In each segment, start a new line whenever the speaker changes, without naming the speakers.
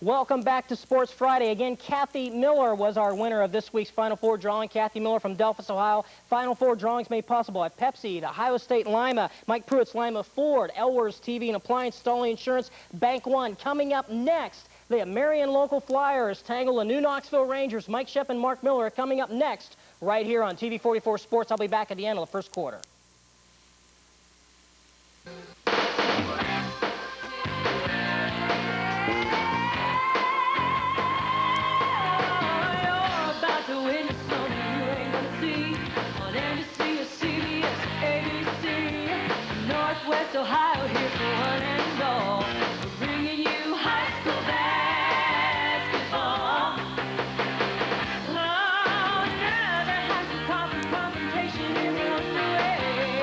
Welcome back to Sports Friday. Again, Kathy Miller was our winner of this week's Final Four drawing. Kathy Miller from Delphos, Ohio. Final Four drawings made possible at Pepsi, Ohio State Lima, Mike Pruitt's Lima Ford, Elwers TV and Appliance, Stalling Insurance, Bank One. Coming up next, the Marion Local Flyers tangle the New Knoxville Rangers. Mike Shep and Mark Miller are coming up next right here on TV 44 Sports. I'll be back at the end of the first quarter.
Ohio, here for one and all. We're bringing you high school basketball. Oh, now the high school confrontation is underway.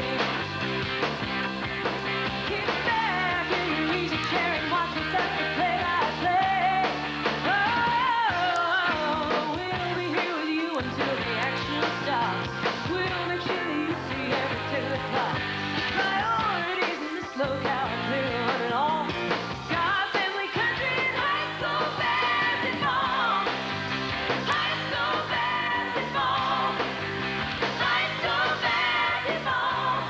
Kick back in your easy chair and watch us as we play by play. Oh, we'll be here with you until the action stops. We'll make sure you see every tick of the clock. Slow down, clear on and all. God, family, country, and high school basketball. High school basketball. High school basketball.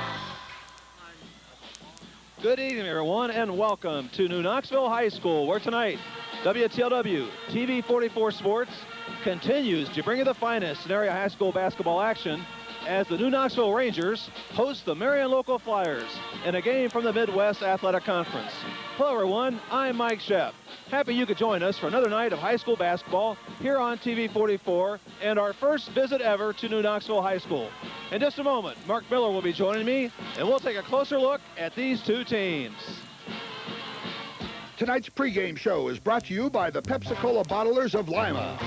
Good evening, everyone, and welcome to New Knoxville High School, where tonight WTLW TV 44 Sports continues to bring you the finest in area high school basketball action as the New Knoxville Rangers host the Marion Local Flyers in a game from the Midwest Athletic Conference. Hello, everyone. I'm Mike Shep. Happy you could join us for another night of high school basketball here on TV 44 and our first visit ever to New Knoxville High School. In just a moment, Mark Miller will be joining me, and we'll take a closer look at these two teams.
Tonight's pregame show is brought to you by the Pepsi-Cola bottlers of Lima.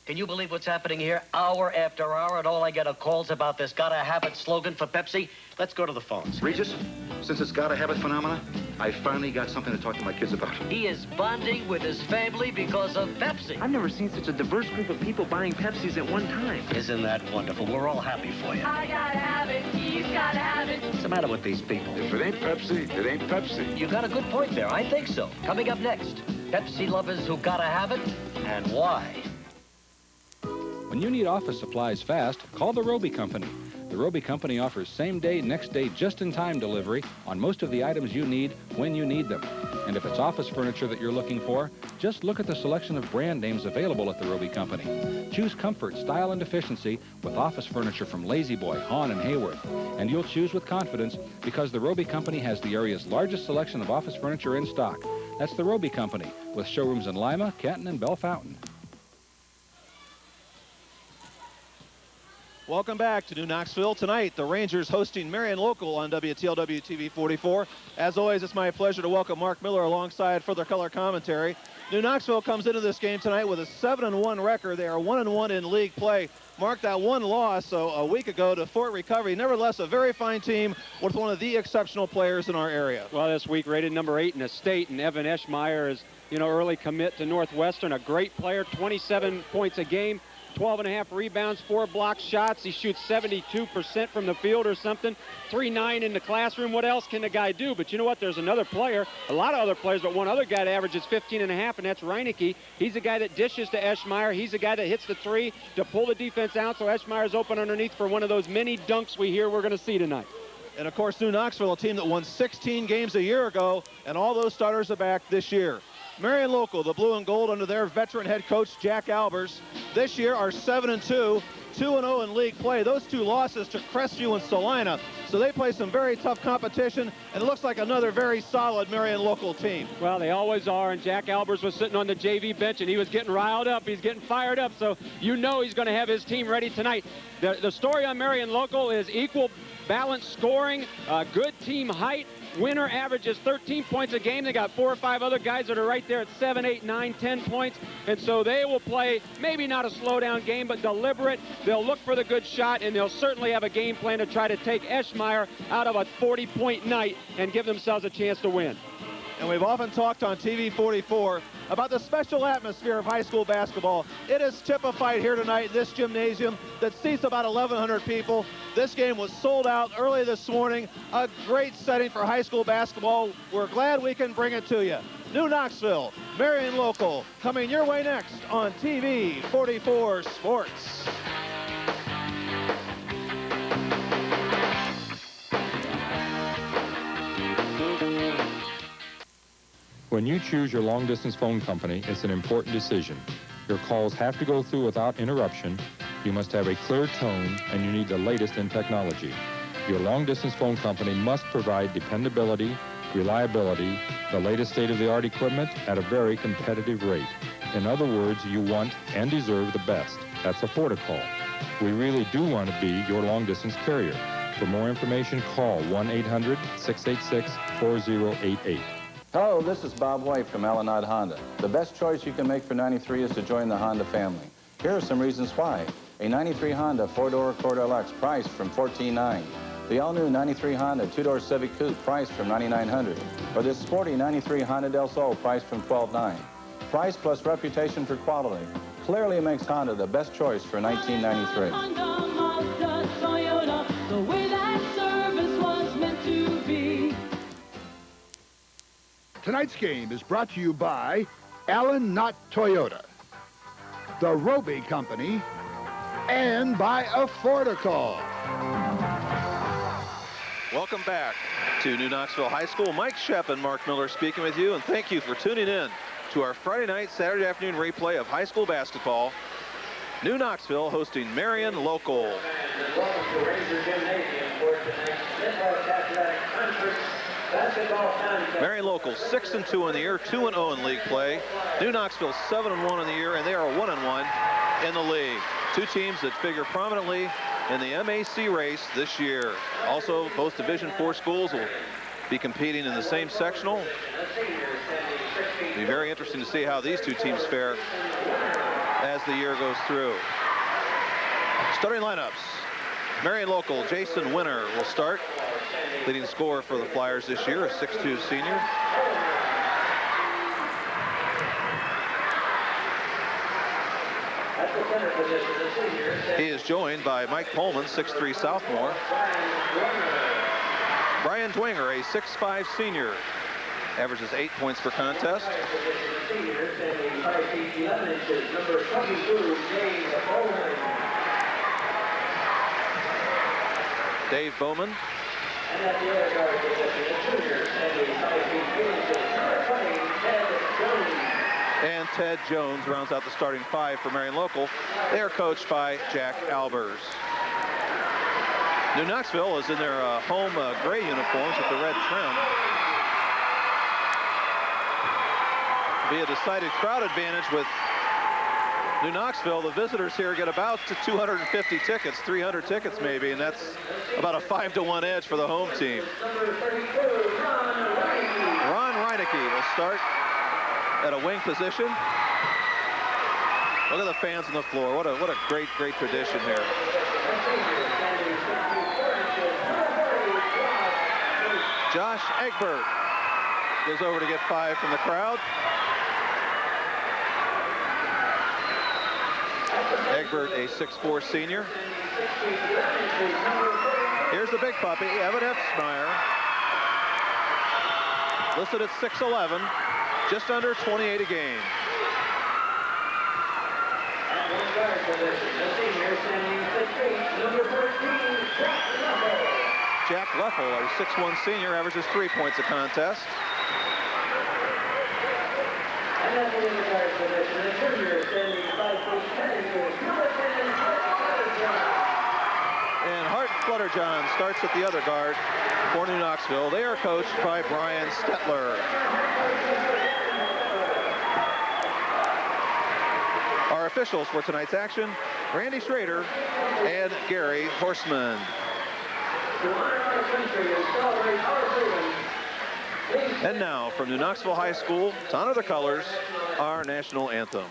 Can you believe what's happening here? Hour after hour, and all I get are calls about this gotta have it slogan for Pepsi. Let's go to the phones.
Regis, since it's gotta have it phenomena, I finally got something to talk to my kids about.
He is bonding with his family because of Pepsi.
I've never seen such a diverse group of people buying Pepsis at one time.
Isn't that wonderful? We're all happy for you.
I gotta have it, he's gotta have it.
What's the matter with these people?
If it ain't Pepsi, it ain't Pepsi.
You got a good point there. I think so. Coming up next, Pepsi lovers who gotta have it and why.
When you need office supplies fast, call the Roby Company. The Roby Company offers same-day, next-day, just-in-time delivery on most of the items you need when you need them. And if it's office furniture that you're looking for, just look at the selection of brand names available at the Roby Company. Choose comfort, style, and efficiency with office furniture from La-Z-Boy, Hahn, and Haworth. And you'll choose with confidence because the Roby Company has the area's largest selection of office furniture in stock. That's the Roby Company, with showrooms in Lima, Canton, and Bellefontaine.
Welcome back to New Knoxville. Tonight, the Rangers hosting Marion Local on WTLW TV 44. As always, it's my pleasure to welcome Mark Miller alongside for their color commentary. New Knoxville comes into this game tonight with a 7-1 record. They are 1-1 in league play. Mark, that one loss a week ago to Fort Recovery. Nevertheless, a very fine team with one of the exceptional players in our area.
Well, this week rated number 8 in the state, and Evan Eschmeyer is, early commit to Northwestern. A great player, 27 points a game. 12.5 rebounds, 4 block shots. He shoots 72% from the field or something. 3.9 in the classroom. What else can the guy do? But you know what? There's another player, a lot of other players, but one other guy that averages 15.5, and that's Reinecke. He's the guy that dishes to Eschmeyer. He's the guy that hits the 3 to pull the defense out, so Eschmeyer's open underneath for one of those many dunks we hear we're going to see tonight.
And, of course, New Knoxville, a team that won 16 games a year ago, and all those starters are back this year. Marion Local, the blue and gold under their veteran head coach, Jack Albers, this year are 7-2, 2-0 in league play. Those two losses to Crestview and Salina, so they play some very tough competition, and it looks like another very solid Marion Local team.
Well, they always are, and Jack Albers was sitting on the JV bench, and he was getting riled up. He's getting fired up, so he's going to have his team ready tonight. The story on Marion Local is equal balanced scoring, good team height. Winner averages 13 points a game. They got 4 or 5 other guys that are right there at 7, 8, 9, 10 points. And so they will play maybe not a slow-down game, but deliberate. They'll look for the good shot, and they'll certainly have a game plan to try to take Eschmeyer out of a 40-point night and give themselves a chance to win.
and we've often talked on TV 44 about the special atmosphere of high school basketball. It is typified here tonight in this gymnasium that seats about 1,100 people. This game was sold out early this morning. A great setting for high school basketball. We're glad we can bring it to you. New Knoxville, Marion Local, coming your way next on TV 44 Sports.
When you choose your long-distance phone company, it's an important decision. Your calls have to go through without interruption. You must have a clear tone, and you need the latest in technology. Your long-distance phone company must provide dependability, reliability, the latest state-of-the-art equipment at a very competitive rate. In other words, you want and deserve the best. That's a Forticall. We really do want to be your long-distance carrier. For more information, call 1-800-686-4088.
Hello, this is Bob White from Alanod Honda. The best choice you can make for 93 is to join the Honda family. Here are some reasons why. A 93 Honda 4-door Accord LX priced from $14,900. The all-new 93 Honda 2-door Civic Coupe priced from $9,900. Or this sporty 93 Honda Del Sol priced from $12,900. Price plus reputation for quality clearly makes Honda the best choice for 1993.
Honda, Mazda, Toyota, the way that service was meant to be.
Tonight's game is brought to you by Allen Knott Toyota, the Roby Company, and by a Forticall.
Welcome back to New Knoxville High School. Mike Shep and Mark Miller speaking with you, and thank you for tuning in to our Friday night, Saturday afternoon replay of high school basketball. New Knoxville hosting Marion Local.
Welcome to Ranger Gymnasium for tonight's Midwest Athletic Conference basketball contest.
Marion Local 6-2 in the year, 2-0 in league play. New Knoxville 7-1 in the year, and they are 1-1 in the league. Two teams that figure prominently in the MAC race this year. Also, both Division IV schools will be competing in the same sectional. It'll be very interesting to see how these two teams fare as the year goes through. Starting lineups. Marion Local, Jason Winter will start. Leading scorer for the Flyers this year, a 6'2 senior.
At the center position, the senior.
He is joined by Mike Pullman, 6'3 sophomore. Brian Dwinger, a 6'5 senior. Averages 8 points per contest.
Senior, standing 5 feet 11 inches, number 22, James Bowman.
Dave Bowman.
And at the other guard position, the junior, standing 5 feet 3 inches, number 20, Ted Jones.
And Ted Jones rounds out the starting five for Marion Local. They are coached by Jack Albers. New Knoxville is in their home gray uniforms with the red trim. Be a decided crowd advantage with New Knoxville. The visitors here get about to 250 tickets, 300 tickets maybe, and that's about a 5-to-1 edge for the home team. Ron Reinecke will start at a wing position. Look at the fans on the floor. What a great tradition here. Josh Egbert goes over to get 5 from the crowd. Egbert, a 6'4 senior. Here's the big puppy, Evan Epsmeyer. Listed at 6'11", just under 28 a game.
At one guard position, the senior, standing 6 feet, number 13, Jack Leffel.
Jack Leffel, a 6'1 senior, averages 3 points a contest.
And at the other guard position, the junior, standing 5 feet 10 inches, number 10, Hart Flutterjohn.
And Hart Flutterjohn starts at the other guard for New Knoxville. They are coached by Brian Stetler. Our officials for tonight's action, Randy Schrader and Gary Horseman.
To honor our country and celebrate our freedom,
And now, from New Knoxville High School, to honor the colors, our national anthem.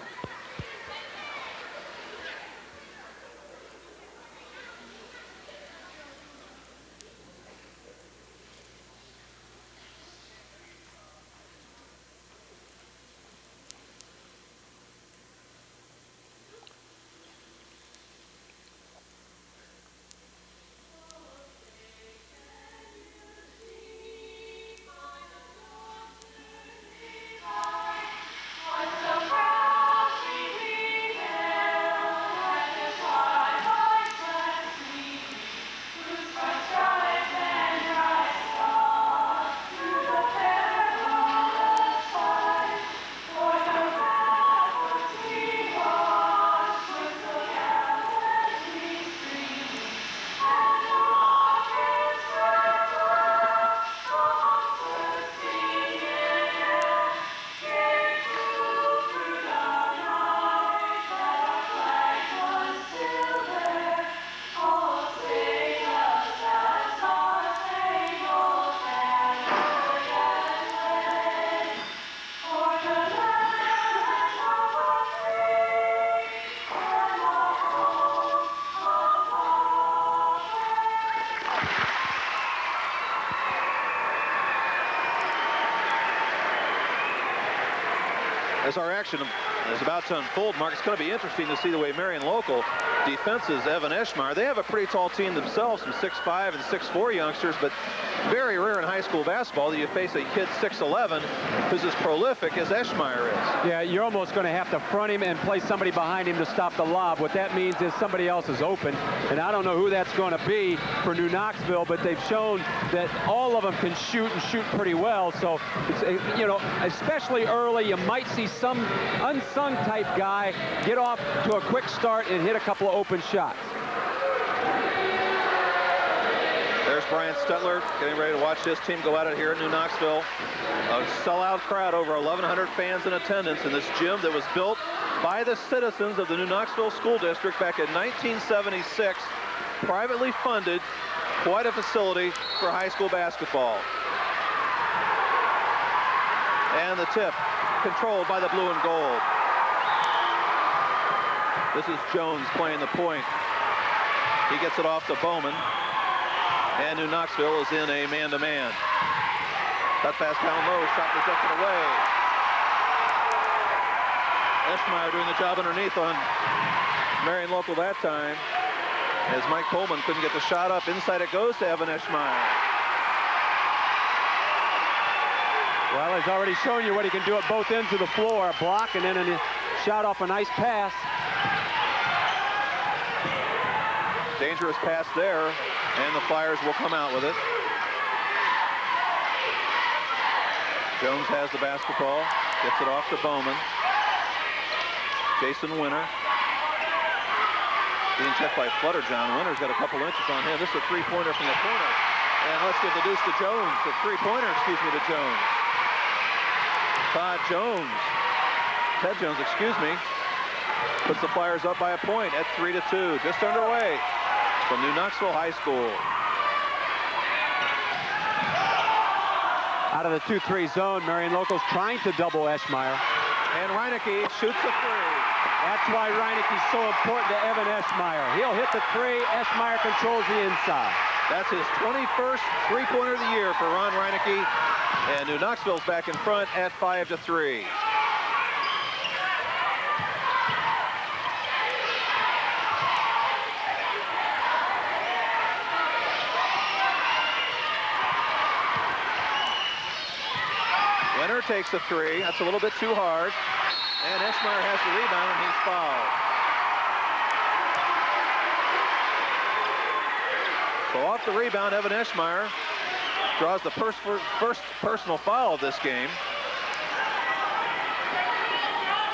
As our action is about to unfold, Mark, it's going to be interesting to see the way Marion Local defenses Evan Eschmeyer. They have a pretty tall team themselves, some 6'5" and 6'4" youngsters, but very rare in high school basketball that you face a kid 6'11" who's as prolific as Eschmeyer is.
Yeah, you're almost going to have to front him and play somebody behind him to stop the lob. What that means is somebody else is open, and I don't know who that's going to be for New Knoxville, but they've shown that all of them can shoot and shoot pretty well. So, it's, you know, especially early, you might see some unsung type guy get off to a quick start and hit a couple of open shots.
There's Brian Stetler getting ready to watch his team go at it here in New Knoxville. A sellout crowd, over 1,100 fans in attendance in this gym that was built by the citizens of the New Knoxville School District back in 1976. Privately funded, quite a facility for high school basketball. And the tip, controlled by the blue and gold. This is Jones playing the point. He gets it off to Bowman. And New Knoxville is in a man-to-man. Cut pass down low, shot rejected away. Eschmeyer doing the job underneath on Marion Local that time, as Mike Coleman couldn't get the shot up. Inside it goes to Evan Eschmeyer.
Well, he's already shown you what he can do at both ends of the floor. A block and then a shot off a nice pass.
Dangerous pass there, and the Flyers will come out with it. Jones has the basketball, gets it off to Bowman. Jason Winter. Being checked by Flutterjohn. Winter's got a couple inches on him. This is a three-pointer from the corner. And let's give the deuce to Jones. A three-pointer, excuse me, to Jones. Todd Jones. Ted Jones, excuse me. Puts the Flyers up by a point at 3-2. Just underway from New Knoxville High School.
Out of the 2-3 zone, Marion Local's trying to double Eschmeyer.
And Reineke shoots a three.
That's why Reineke's so important to Evan Eschmeyer. He'll hit the three. Eschmeyer controls the inside.
That's his 21st three-pointer of the year for Ron Reineke. And New Knoxville's back in front at 5-3. Winter takes a three. That's a little bit too hard. And Eschmeyer has the rebound, and he's fouled. So off the rebound, Evan Eschmeyer draws the first personal foul of this game.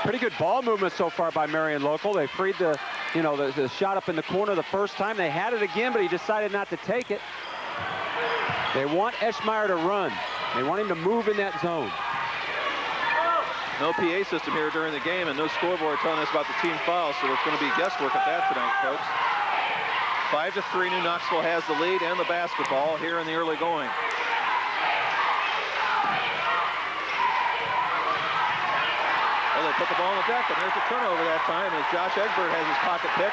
Pretty good ball movement so far by Marion Local. They freed the shot up in the corner the first time. They had it again, but he decided not to take it. They want Eschmeyer to run. They want him to move in that zone.
No PA system here during the game, and no scoreboard telling us about the team foul, so there's going to be guesswork at that tonight, folks. 5-3, New Knoxville has the lead and the basketball here in the early going. Well, they put the ball on the deck, and there's a turnover that time as Josh Egbert has his pocket pick.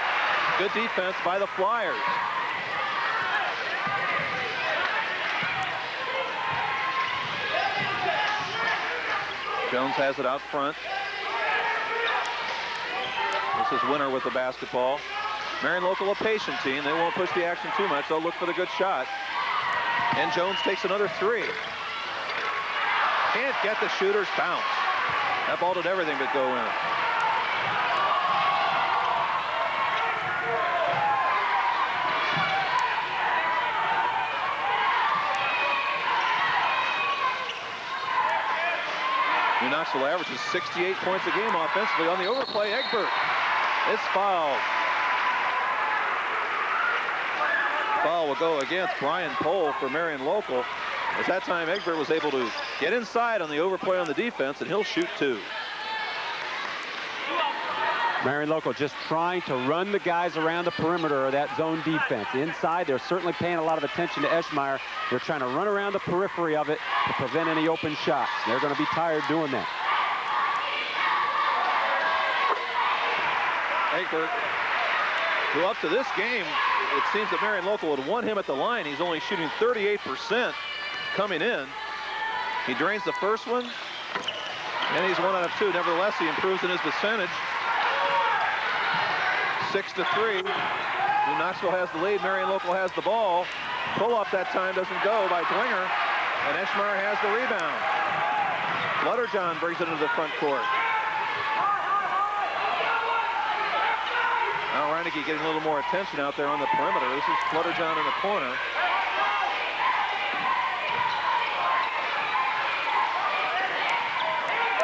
Good defense by the Flyers. Jones has it out front. This is Winter with the basketball. Marion Local, a patient team. They won't push the action too much. They'll look for the good shot. And Jones takes another three. Can't get the shooter's bounce. That ball did everything but go in. New Knoxville averages 68 points a game offensively. On the overplay, Egbert is fouled. Foul will go against Brian Pohl for Marion Local. At that time, Egbert was able to get inside on the overplay on the defense, and he'll shoot two.
Marion Local just trying to run the guys around the perimeter of that zone defense. Inside, they're certainly paying a lot of attention to Eschmeyer. They're trying to run around the periphery of it to prevent any open shots. They're going to be tired doing that.
Egbert, who up to this game, it seems that Marion Local would want him at the line. He's only shooting 38% coming in. He drains the first one. And he's 1 out of 2. Nevertheless, he improves in his percentage. 6-3. New Knoxville has the lead. Marion Local has the ball. Pull-up that time doesn't go by Dwinger. And Eschmeyer has the rebound. Flutterjohn brings it into the front court. Now Reineke getting a little more attention out there on the perimeter. This is Flutterjohn in the corner.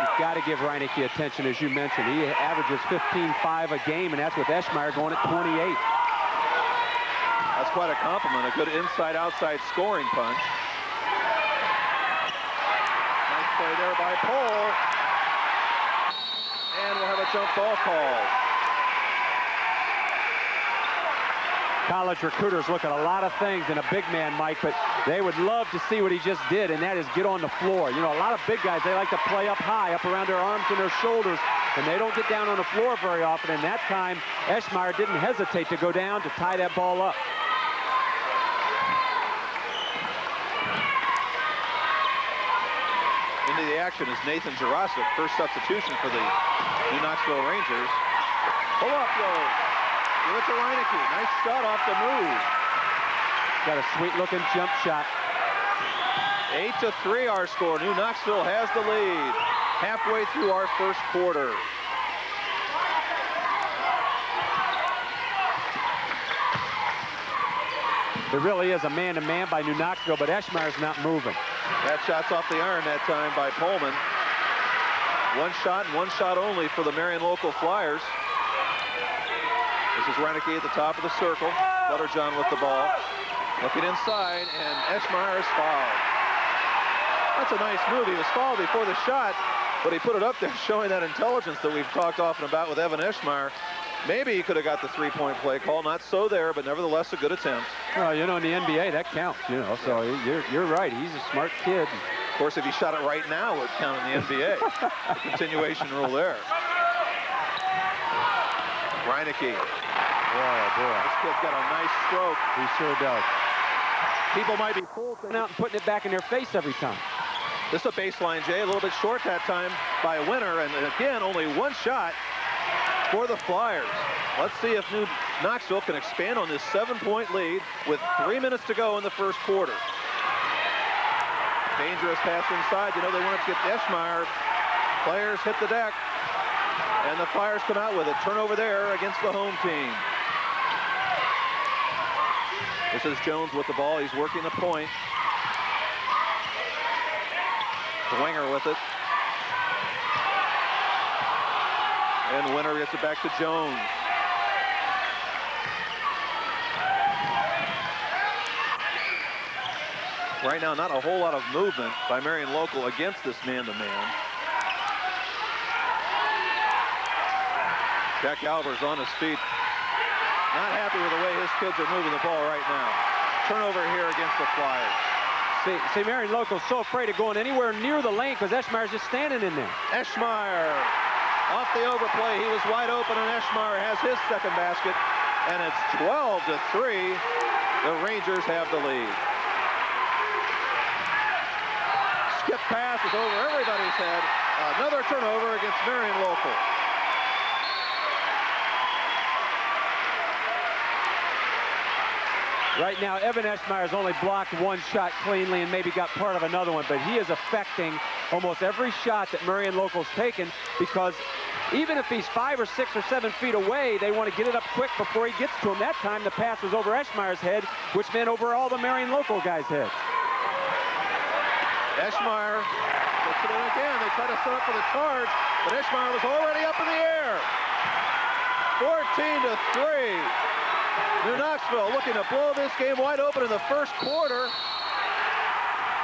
You've got to give Reineke attention, as you mentioned. He averages 15-5 a game, and that's with Eschmeyer going at 28.
That's quite a compliment. A good inside-outside scoring punch. Nice play there by Pohl. And we'll have a jump ball called.
College recruiters look at a lot of things in a big man, Mike, but they would love to see what he just did, and that is get on the floor. You know, a lot of big guys, they like to play up high, up around their arms and their shoulders, and they don't get down on the floor very often. And that time, Eschmeyer didn't hesitate to go down to tie that ball up.
Into the action is Nathan Jurasic, first substitution for the New Knoxville Rangers. Pull up, though. Give it to Reineke. Nice shot off the move.
Got a sweet-looking jump shot.
8-3 our score. New Knoxville has the lead. Halfway through our first quarter.
There really is a man-to-man by New Knoxville, but Eschmeyer's not moving.
That shot's off the iron that time by Pullman. One shot and one shot only for the Marion Local Flyers. This is Reineke at the top of the circle. Flutterjohn with the ball. Looking inside, and Eschmeyer is fouled. That's a nice move. He was fouled before the shot, but he put it up there showing that intelligence that we've talked often about with Evan Eschmeyer. Maybe he could have got the three-point play call. Not so there, but nevertheless a good attempt.
Well, you know, in the NBA, that counts, you know, so you're right. He's a smart kid.
Of course, if he shot it right now, it would count in the NBA. The continuation rule there. Reineke.
Boy, oh boy.
This kid's got a nice stroke.
He sure does.
People might be fooled
out and putting it back in their face every time.
This is a baseline, Jay. A little bit short that time by Winter. And again, only one shot for the Flyers. Let's see if New Knoxville can expand on this 7-point lead with 3 minutes to go in the first quarter. Dangerous pass inside. You know they wanted to get Eschmeyer. Players hit the deck. And the Flyers come out with it. Turnover there against the home team. This is Jones with the ball. He's working the point. Dwinger with it. And Winter gets it back to Jones. Right now, not a whole lot of movement by Marion Local against this man-to-man. Jack Albers on his feet. Not happy with the way his kids are moving the ball right now. Turnover here against the Flyers.
See, Marion Local's so afraid of going anywhere near the lane because Eschmeyer's just standing in there.
Eschmeyer off the overplay. He was wide open, and Eschmeyer has his second basket. And it's 12-3. The Rangers have the lead. Skip pass is over everybody's head. Another turnover against Marion Local.
Right now, Evan Eschmeyer's only blocked one shot cleanly and maybe got part of another one, but he is affecting almost every shot that Marion Local's taken because even if he's 5 or 6 or 7 feet away, they want to get it up quick before he gets to him. That time, the pass was over Eschmeyer's head, which meant over all the Marion Local guys' heads.
Eschmeyer puts it in again. They try to set up for the charge, but Eschmeyer was already up in the air. 14-3. New Knoxville looking to blow this game wide open in the first quarter.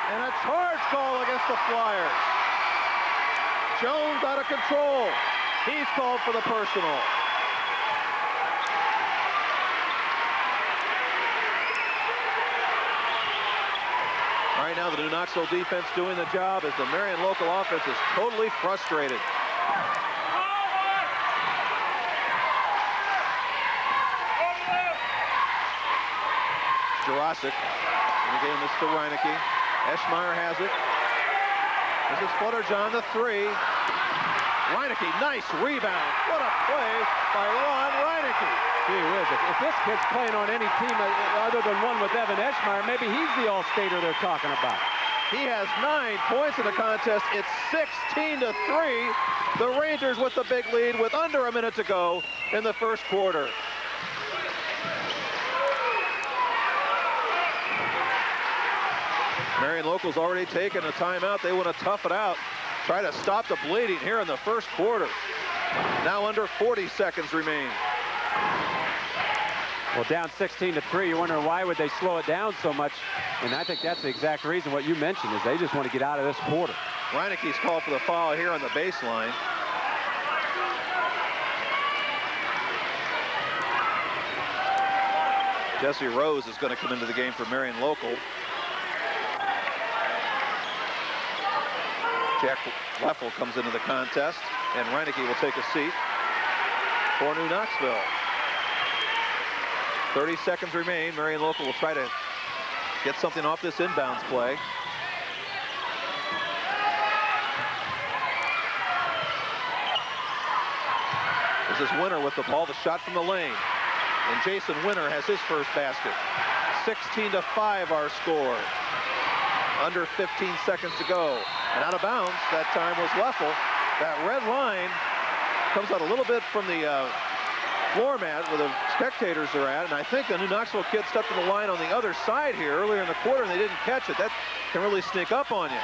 And a charge call against the Flyers. Jones out of control. He's called for the personal. Right now, the New Knoxville defense doing the job as the Marion Local offense is totally frustrated. Jurasic. And again, this to Reineke. Eschmeyer has it. This is Flutterjohn, the three. Reineke, nice rebound. What a play by Ron Reineke.
Gee whiz, if this kid's playing on any team other than one with Evan Eschmeyer, maybe he's the all-stater they're talking about.
He has 9 points in the contest. It's 16-3. The Rangers with the big lead with under a minute to go in the first quarter. Marion Local's already taken a timeout. They want to tough it out. Try to stop the bleeding here in the first quarter. Now under 40 seconds remain.
Well, down 16-3, you wonder why would they slow it down so much? And I think that's the exact reason what you mentioned is they just want to get out of this quarter.
Reineke's called for the foul here on the baseline. Jesse Rose is going to come into the game for Marion Local. Jack Leffel comes into the contest, and Reineke will take a seat for New Knoxville. 30 seconds remain. Marion Local will try to get something off this inbounds play. This is Winter with the ball, the shot from the lane. And Jason Winter has his first basket. 16-5 our score. Under 15 seconds to go. And out of bounds, that time was Leffel. That red line comes out a little bit from the floor mat where the spectators are at. And I think the New Knoxville kid stepped in the line on the other side here earlier in the quarter, and they didn't catch it. That can really sneak up on you.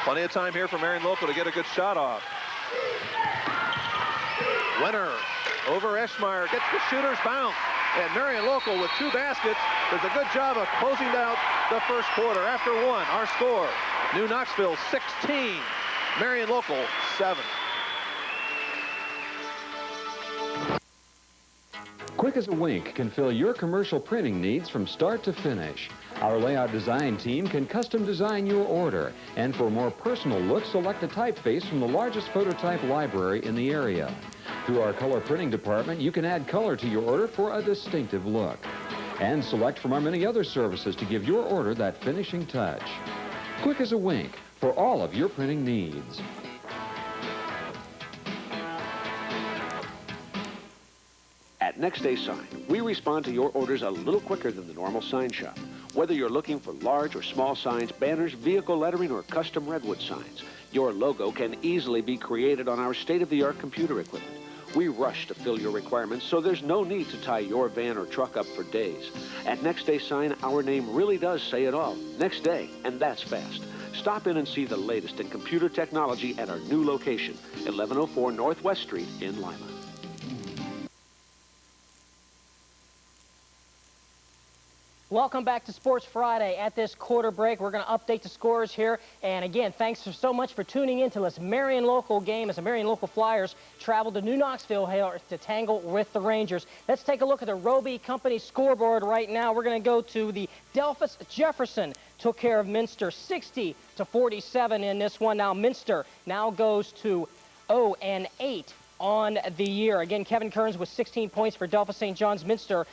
Plenty of time here for Marion Local to get a good shot off. Winner over Eschmeyer gets the shooter's bounce. And Marion Local with 2 baskets does a good job of closing out the first quarter. After 1, our score, New Knoxville 16, Marion Local 7.
Quick as a Wink can fill your commercial printing needs from start to finish. Our layout design team can custom design your order. And for a more personal look, select a typeface from the largest phototype library in the area. Through our color printing department, you can add color to your order for a distinctive look. And select from our many other services to give your order that finishing touch. Quick as a Wink for all of your printing needs.
At Next Day Sign, we respond to your orders a little quicker than the normal sign shop. Whether you're looking for large or small signs, banners, vehicle lettering, or custom redwood signs, your logo can easily be created on our state-of-the-art computer equipment. We rush to fill your requirements, so there's no need to tie your van or truck up for days. At Next Day Sign, our name really does say it all. Next Day, and that's fast. Stop in and see the latest in computer technology at our new location, 1104 Northwest Street in Lima.
Welcome back to Sports Friday. At this quarter break, we're going to update the scores here. And again, thanks so much for tuning in to this Marion Local game as the Marion Local Flyers travel to New Knoxville here to tangle with the Rangers. Let's take a look at the Roby Company scoreboard right now. We're going to go to the Delphus Jefferson. Took care of Minster 60-47 in this one. Now Minster now goes to 0-8 on the year. Again, Kevin Kearns with 16 points for Delphus St. John's. Minster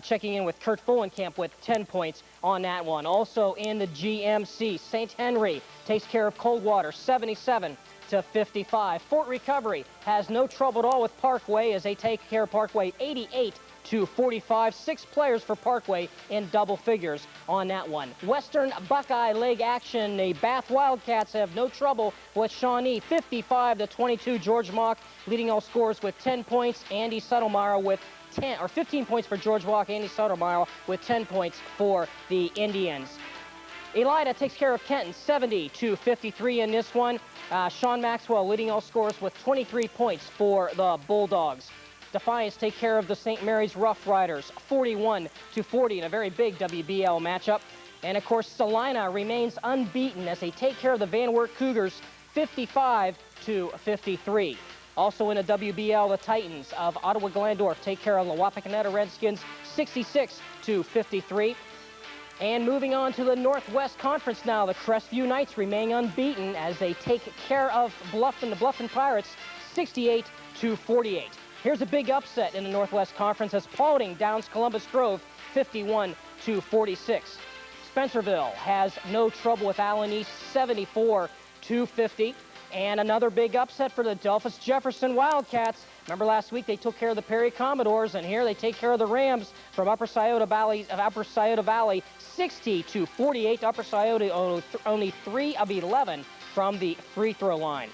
checking in with Kurt Fullenkamp with 10 points on that one. Also in the GMC, St. Henry takes care of Coldwater 77-55. Fort Recovery has no trouble at all with Parkway as they take care of Parkway 88-45. 6 players for Parkway in double figures on that one. Western Buckeye League action. The Bath Wildcats have no trouble with Shawnee 55-22. George Mock leading all scorers with 10 points. Andy Suttlemeyer with 15 points for George Mock. Andy Suttlemeyer with 10 points for the Indians. Elida takes care of Kenton 70-53 in this one. Sean Maxwell leading all scorers with 23 points for the Bulldogs. Defiance take care of the St. Mary's Rough Riders 41-40 in a very big WBL matchup. And of course, Salina remains unbeaten as they take care of the Van Wert Cougars 55-53. Also in the WBL, the Titans of Ottawa-Glandorf take care of the Wapakoneta Redskins 66-53. And moving on to the Northwest Conference now, the Crestview Knights remain unbeaten as they take care of the Bluffton Pirates 68-48. Here's a big upset in the Northwest Conference as Paulding downs Columbus Grove 51-46. Spencerville has no trouble with Allen East, 74-50. And another big upset for the Delphus Jefferson Wildcats. Remember last week they took care of the Perry Commodores, and here they take care of the Rams from Upper Scioto Valley, 60-48. Upper Scioto only 3 of 11 from the free throw line.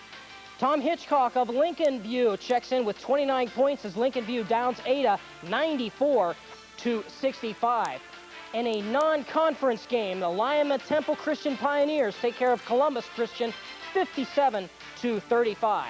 Tom Hitchcock of Lincoln View checks in with 29 points as Lincoln View downs Ada 94-65. In a non-conference game, the Lima Temple Christian Pioneers take care of Columbus Christian 57-35.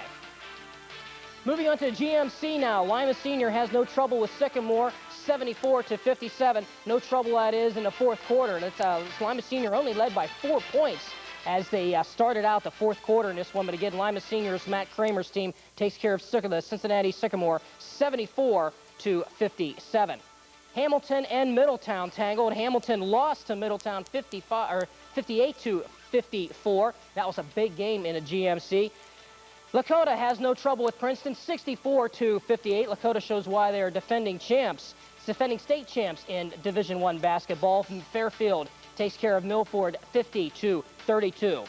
Moving on to GMC now. Lima Senior has no trouble with Sycamore, 74-57. No trouble, that is, in the fourth quarter. That's Lima Senior only led by 4 points as they started out the fourth quarter in this one. But again, Lima Senior's Matt Kramer's team takes care of the Cincinnati Sycamore, 74-57. Hamilton and Middletown tangled. Hamilton lost to Middletown 58-54. That was a big game in a GMC. Lakota has no trouble with Princeton, 64-58. Lakota shows why they are defending champs, defending state champs in Division I basketball. Fairfield takes care of Milford, 50-32.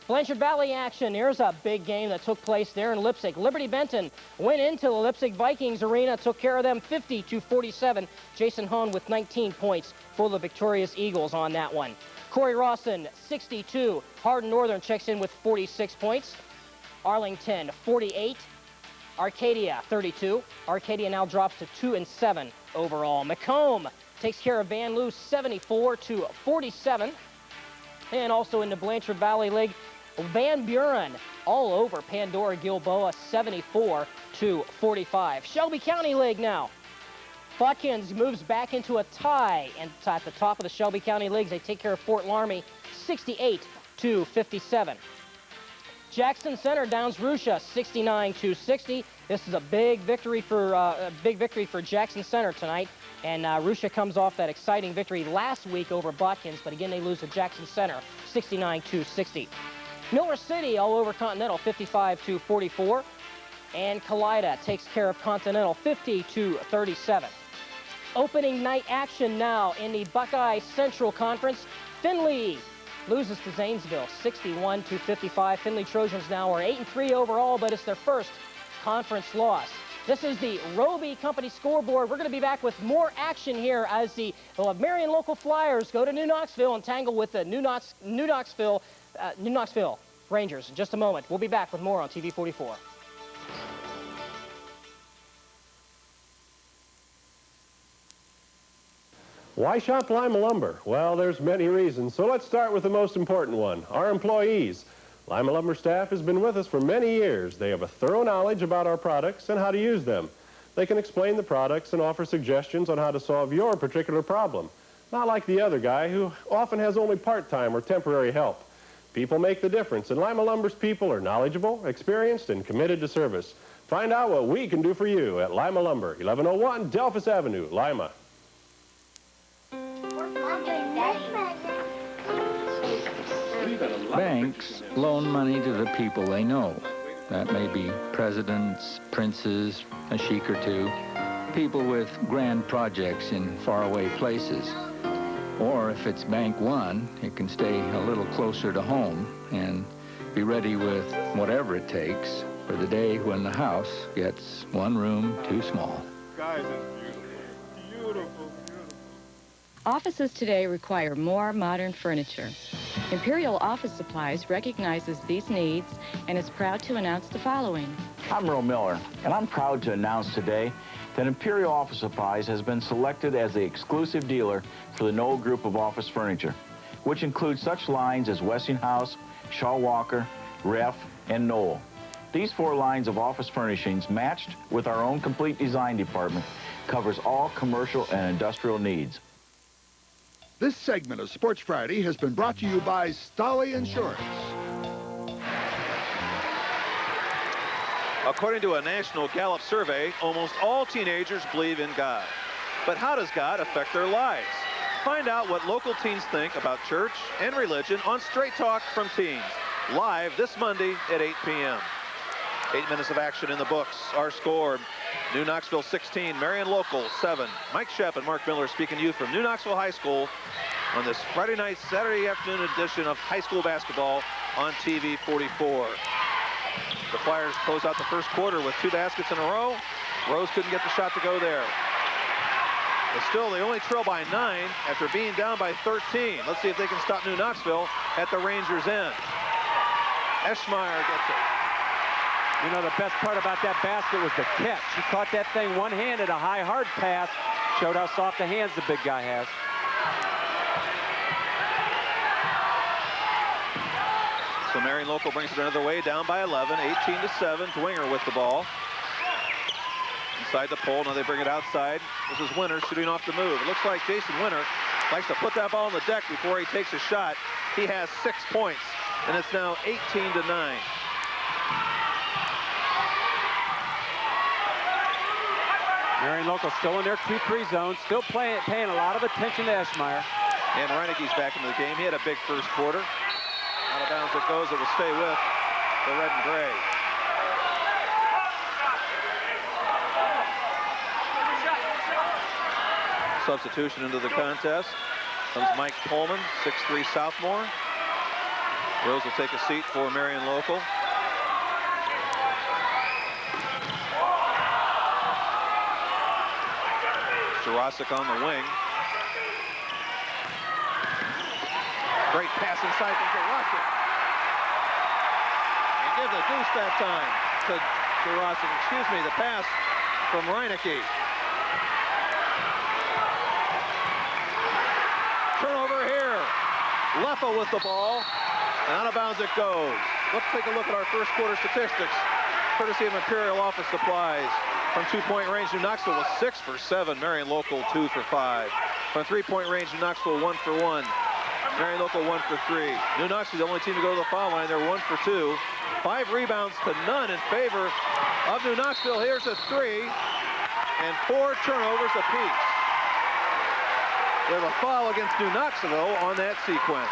Blanchard Valley action. Here's a big game that took place there in Leipzig. Liberty Benton went into the Leipzig Vikings arena, took care of them 50-47. Jason Hahn with 19 points for the victorious Eagles on that one. Corey Rawson, 62. Hardin Northern checks in with 46 points. Arlington, 48. Arcadia, 32. Arcadia now drops to 2-7 overall. Macomb takes care of Van Loo, 74-47. And also in the Blanchard Valley League, Van Buren all over Pandora Gilboa, 74-45. Shelby County League now. Butkins moves back into a tie, and at the top of the Shelby County Leagues, they take care of Fort Laramie, 68-57. Jackson Center downs Russia, 69-60. This is a big victory for Jackson Center tonight, and Russia comes off that exciting victory last week over Butkins, but again they lose to Jackson Center, 69-60. Miller City all over Continental, 55-44, and Kalida takes care of Continental, 50-37. Opening night action now in the Buckeye Central Conference. Findlay loses to Zanesville, 61-55. Findlay Trojans now are 8-3 overall, but it's their first conference loss. This is the Roby Company scoreboard. We're going to be back with more action here as the Marion local Flyers go to New Knoxville and tangle with the New Knoxville Rangers in just a moment. We'll be back with more on TV 44.
Why shop Lima Lumber? Well, there's many reasons, so let's start with the most important one, our employees. Lima Lumber staff has been with us for many years. They have a thorough knowledge about our products and how to use them. They can explain the products and offer suggestions on how to solve your particular problem. Not like the other guy who often has only part-time or temporary help. People make the difference, and Lima Lumber's people are knowledgeable, experienced, and committed to service. Find out what we can do for you at Lima Lumber, 1101 Delphus Avenue, Lima.
Banks loan money to the people they know. That may be presidents, princes, a sheik or two, people with grand projects in faraway places. Or if it's Bank One, it can stay a little closer to home and be ready with whatever it takes for the day when the house gets one room too small.
Guys, it's beautiful.
Offices today require more modern furniture. Imperial Office Supplies recognizes these needs and is proud to announce the following.
I'm Merle Miller, and I'm proud to announce today that Imperial Office Supplies has been selected as the exclusive dealer for the Knoll Group of office furniture, which includes such lines as Westinghouse, Shaw Walker, Ref, and Knoll. These 4 lines of office furnishings, matched with our own complete design department, covers all commercial and industrial needs.
This segment of Sports Friday has been brought to you by Stolly Insurance.
According to a national Gallup survey, almost all teenagers believe in God. But how does God affect their lives? Find out what local teens think about church and religion on Straight Talk from Teens, live this Monday at 8 p.m. 8 minutes of action in the books. Our score, New Knoxville 16, Marion Local 7. Mike Shepp and Mark Miller speaking to you from New Knoxville High School on this Friday night, Saturday afternoon edition of high school basketball on TV 44. The Flyers close out the first quarter with 2 baskets in a row. Rose couldn't get the shot to go there. But still, they only trail by 9 after being down by 13. Let's see if they can stop New Knoxville at the Rangers' end. Eschmeyer gets it.
You know, the best part about that basket was the catch. He caught that thing one-handed, a high, hard pass. Showed how soft the hands the big guy has.
So Marion Local brings it another way, down by 11, 18-7. Dwinger with the ball. Inside the pole, now they bring it outside. This is Winter shooting off the move. It looks like Jason Winter likes to put that ball on the deck before he takes a shot. He has 6 points, and it's now 18-9.
Marion Local still in their 2-3 zone, still paying a lot of attention to Eschmeyer.
And Reineke's back into the game. He had a big first quarter. Out of bounds it goes. It will stay with the red and gray. Substitution into the contest comes Mike Pullman, 6'3" sophomore. Rose will take a seat for Marion Local. Jurasic on the wing. Great pass inside to Jurasic. And give the deuce that time to Jurasic. Excuse me, the pass from Reineke. Turnover here. Leffa with the ball. And out of bounds it goes. Let's take a look at our first quarter statistics, courtesy of Imperial Office Supplies. From 2-point range, New Knoxville was 6 for 7. Marion Local 2 for 5. From 3-point range, New Knoxville 1 for 1. Marion Local 1 for 3. New Knoxville the only team to go to the foul line. They're 1 for 2. 5 rebounds to none in favor of New Knoxville. Here's a 3 and 4 turnovers apiece. They have a foul against New Knoxville on that sequence.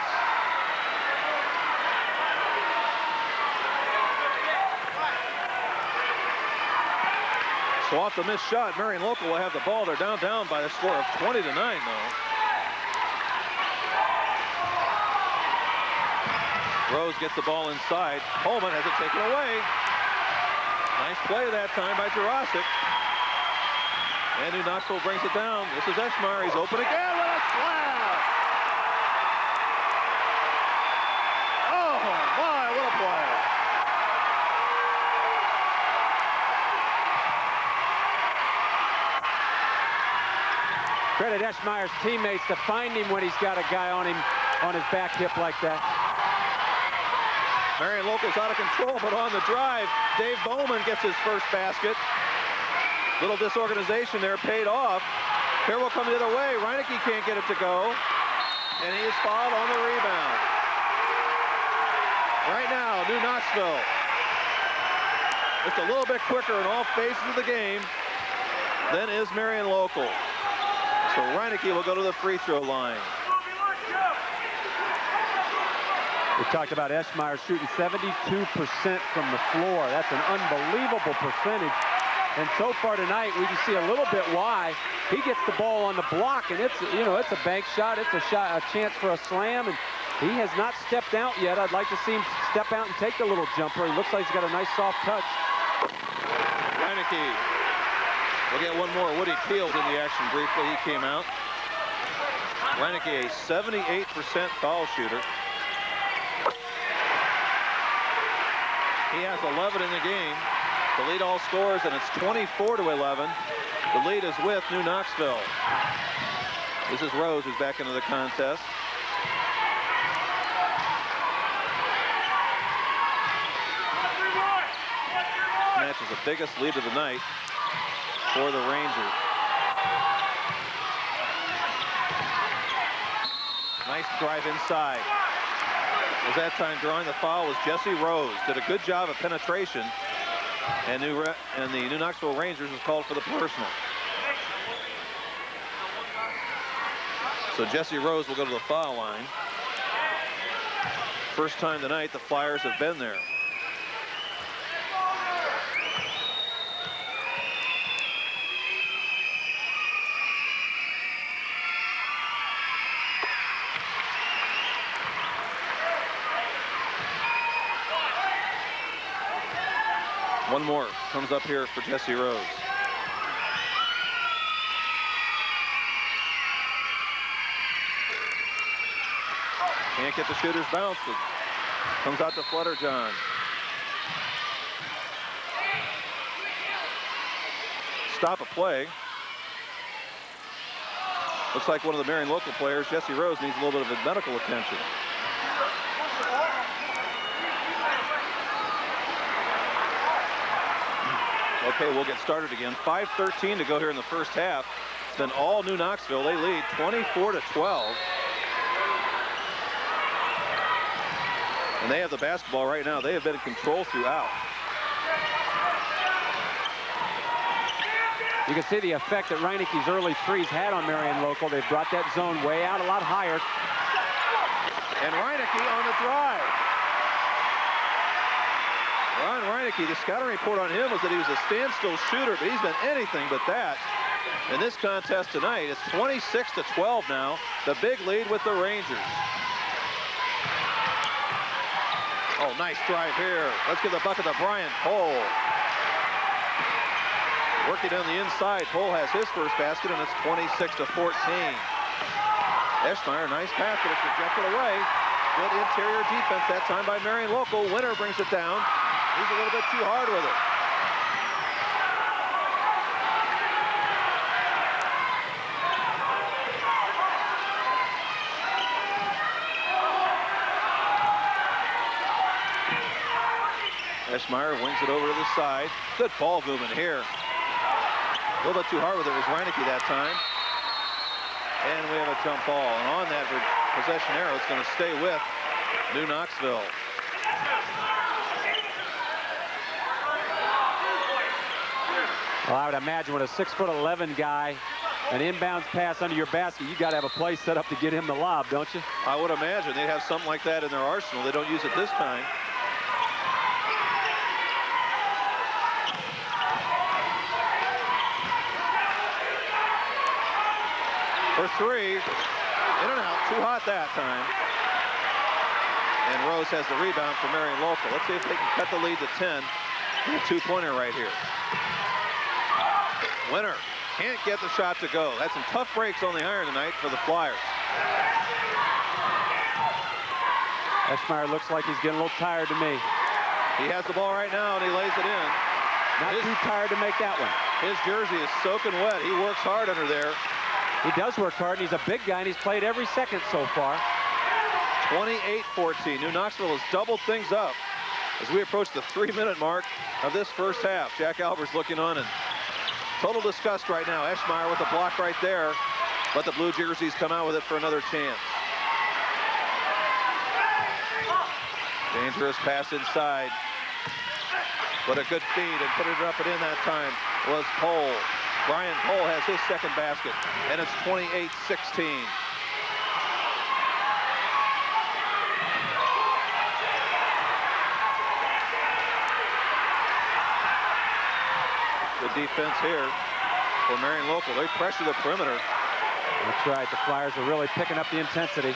So off the missed shot, Marion Local will have the ball. They're down by a score of 20-9 though. Rose gets the ball inside. Holman has it taken away. Nice play that time by Jurasic. And New Knoxville brings it down. This is Eschmeyer. He's open again with a slam. Oh my, what a play.
Credit Eschmeyer's teammates to find him when he's got a guy on him on his back hip like that.
Marion Local's out of control, but on the drive, Dave Bowman gets his first basket. Little disorganization there paid off. Here will come the other way. Reineke can't get it to go, and he is fouled on the rebound. Right now, New Knoxville just a little bit quicker in all phases of the game than is Marion Local. So Reineke will go to the free throw line.
We talked about Eschmeyer shooting 72% from the floor. That's an unbelievable percentage. And so far tonight, we can see a little bit why. He gets the ball on the block, and it's a bank shot. It's a chance for a slam, and he has not stepped out yet. I'd like to see him step out and take the little jumper. He looks like he's got a nice soft touch.
Reineke. We'll get one more. Woody Field in the action briefly. He came out. Reineke, a 78% foul shooter. He has 11 in the game to lead all scorers, and it's 24-11. The lead is with New Knoxville. This is Rose who's back into the contest. This match is the biggest lead of the night for the Rangers. Nice drive inside. Was that time drawing the foul was Jesse Rose. Did a good job of penetration, and the New Knoxville Rangers was called for the personal. So Jesse Rose will go to the foul line. First time tonight the Flyers have been there. One more comes up here for Jesse Rose. Can't get the shooter's bounce. It comes out to Flutterjohn. Stop a play. Looks like one of the Marion local players, Jesse Rose, needs a little bit of medical attention. Okay, we'll get started again. 5:13 to go here in the first half. It's been all New Knoxville. They lead 24-12. And they have the basketball right now. They have been in control throughout.
You can see the effect that Reineke's early threes had on Marion local. They've brought that zone way out, a lot higher.
And Reineke on the drive. Ron Reineke, the scouting report on him was that he was a standstill shooter, but he's been anything but that. In this contest tonight, it's 26-12 now. The big lead with the Rangers. Oh, nice drive here. Let's give the bucket to Brian Pohl. Working on the inside. Pohl has his first basket, and it's 26-14. Eschmeyer, nice pass, but it's rejected away. Good interior defense that time by Marion local. Winner brings it down. He's a little bit too hard with it. Eschmeyer wings it over to the side. Good ball movement here. A little bit too hard with it was Reineke that time. And we have a jump ball. And on that possession arrow, it's going to stay with New Knoxville.
Well, I would imagine with a 6'11" guy, an inbounds pass under your basket, you got to have a play set up to get him the lob, don't you?
I would imagine they'd have something like that in their arsenal. They don't use it this time. For three, in and out, too hot that time. And Rose has the rebound for Marion local. Let's see if they can cut the lead to 10. A two-pointer right here. Winner can't get the shot to go. That's some tough breaks on the iron tonight for the Flyers.
Eschmeyer looks like he's getting a little tired to me.
He has the ball right now, and he lays it in.
Not too tired to make that one.
His jersey is soaking wet. He works hard under there.
He does work hard, and he's a big guy, and he's played every second so far.
28-14. New Knoxville has doubled things up as we approach the 3-minute mark of this first half. Jack Albers looking on in total disgust right now. Eschmeyer with the block right there, but the blue jerseys come out with it for another chance. Dangerous pass inside, but a good feed, and putting it up and in that time was Pohl. Brian Pohl has his second basket, and it's 28-16. Good defense here for Marion local. They pressure the perimeter.
That's right. The Flyers are really picking up the intensity.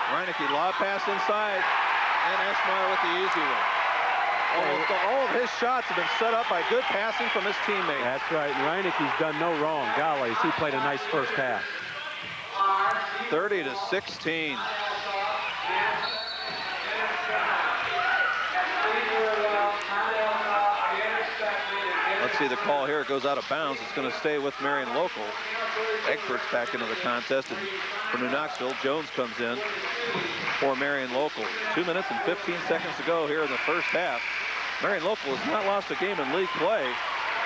Reineke, lob pass inside, and Eschmeyer with the easy one. Almost all of his shots have been set up by good passing from his teammates.
That's right. Reineke's done no wrong. Golly, he played a nice first half.
30-16. Let's see the call here. It goes out of bounds. It's going to stay with Marion local. Egbert's back into the contest, and for New Knoxville, Jones comes in for Marion local. 2 minutes and 15 seconds to go here in the first half. Marion local has not lost a game in league play.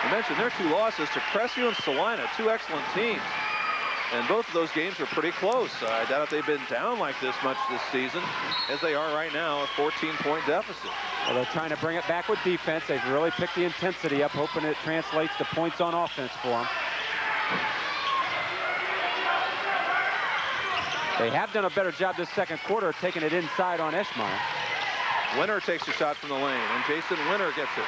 I mentioned their two losses to Crestview and Salina, two excellent teams. And both of those games were pretty close. I doubt if they've been down like this much this season as they are right now, a 14-point deficit.
Well, they're trying to bring it back with defense. They've really picked the intensity up, hoping it translates to points on offense for them. They have done a better job this second quarter taking it inside on Eschmeyer.
Winner takes a shot from the lane, and Jason Winner gets it.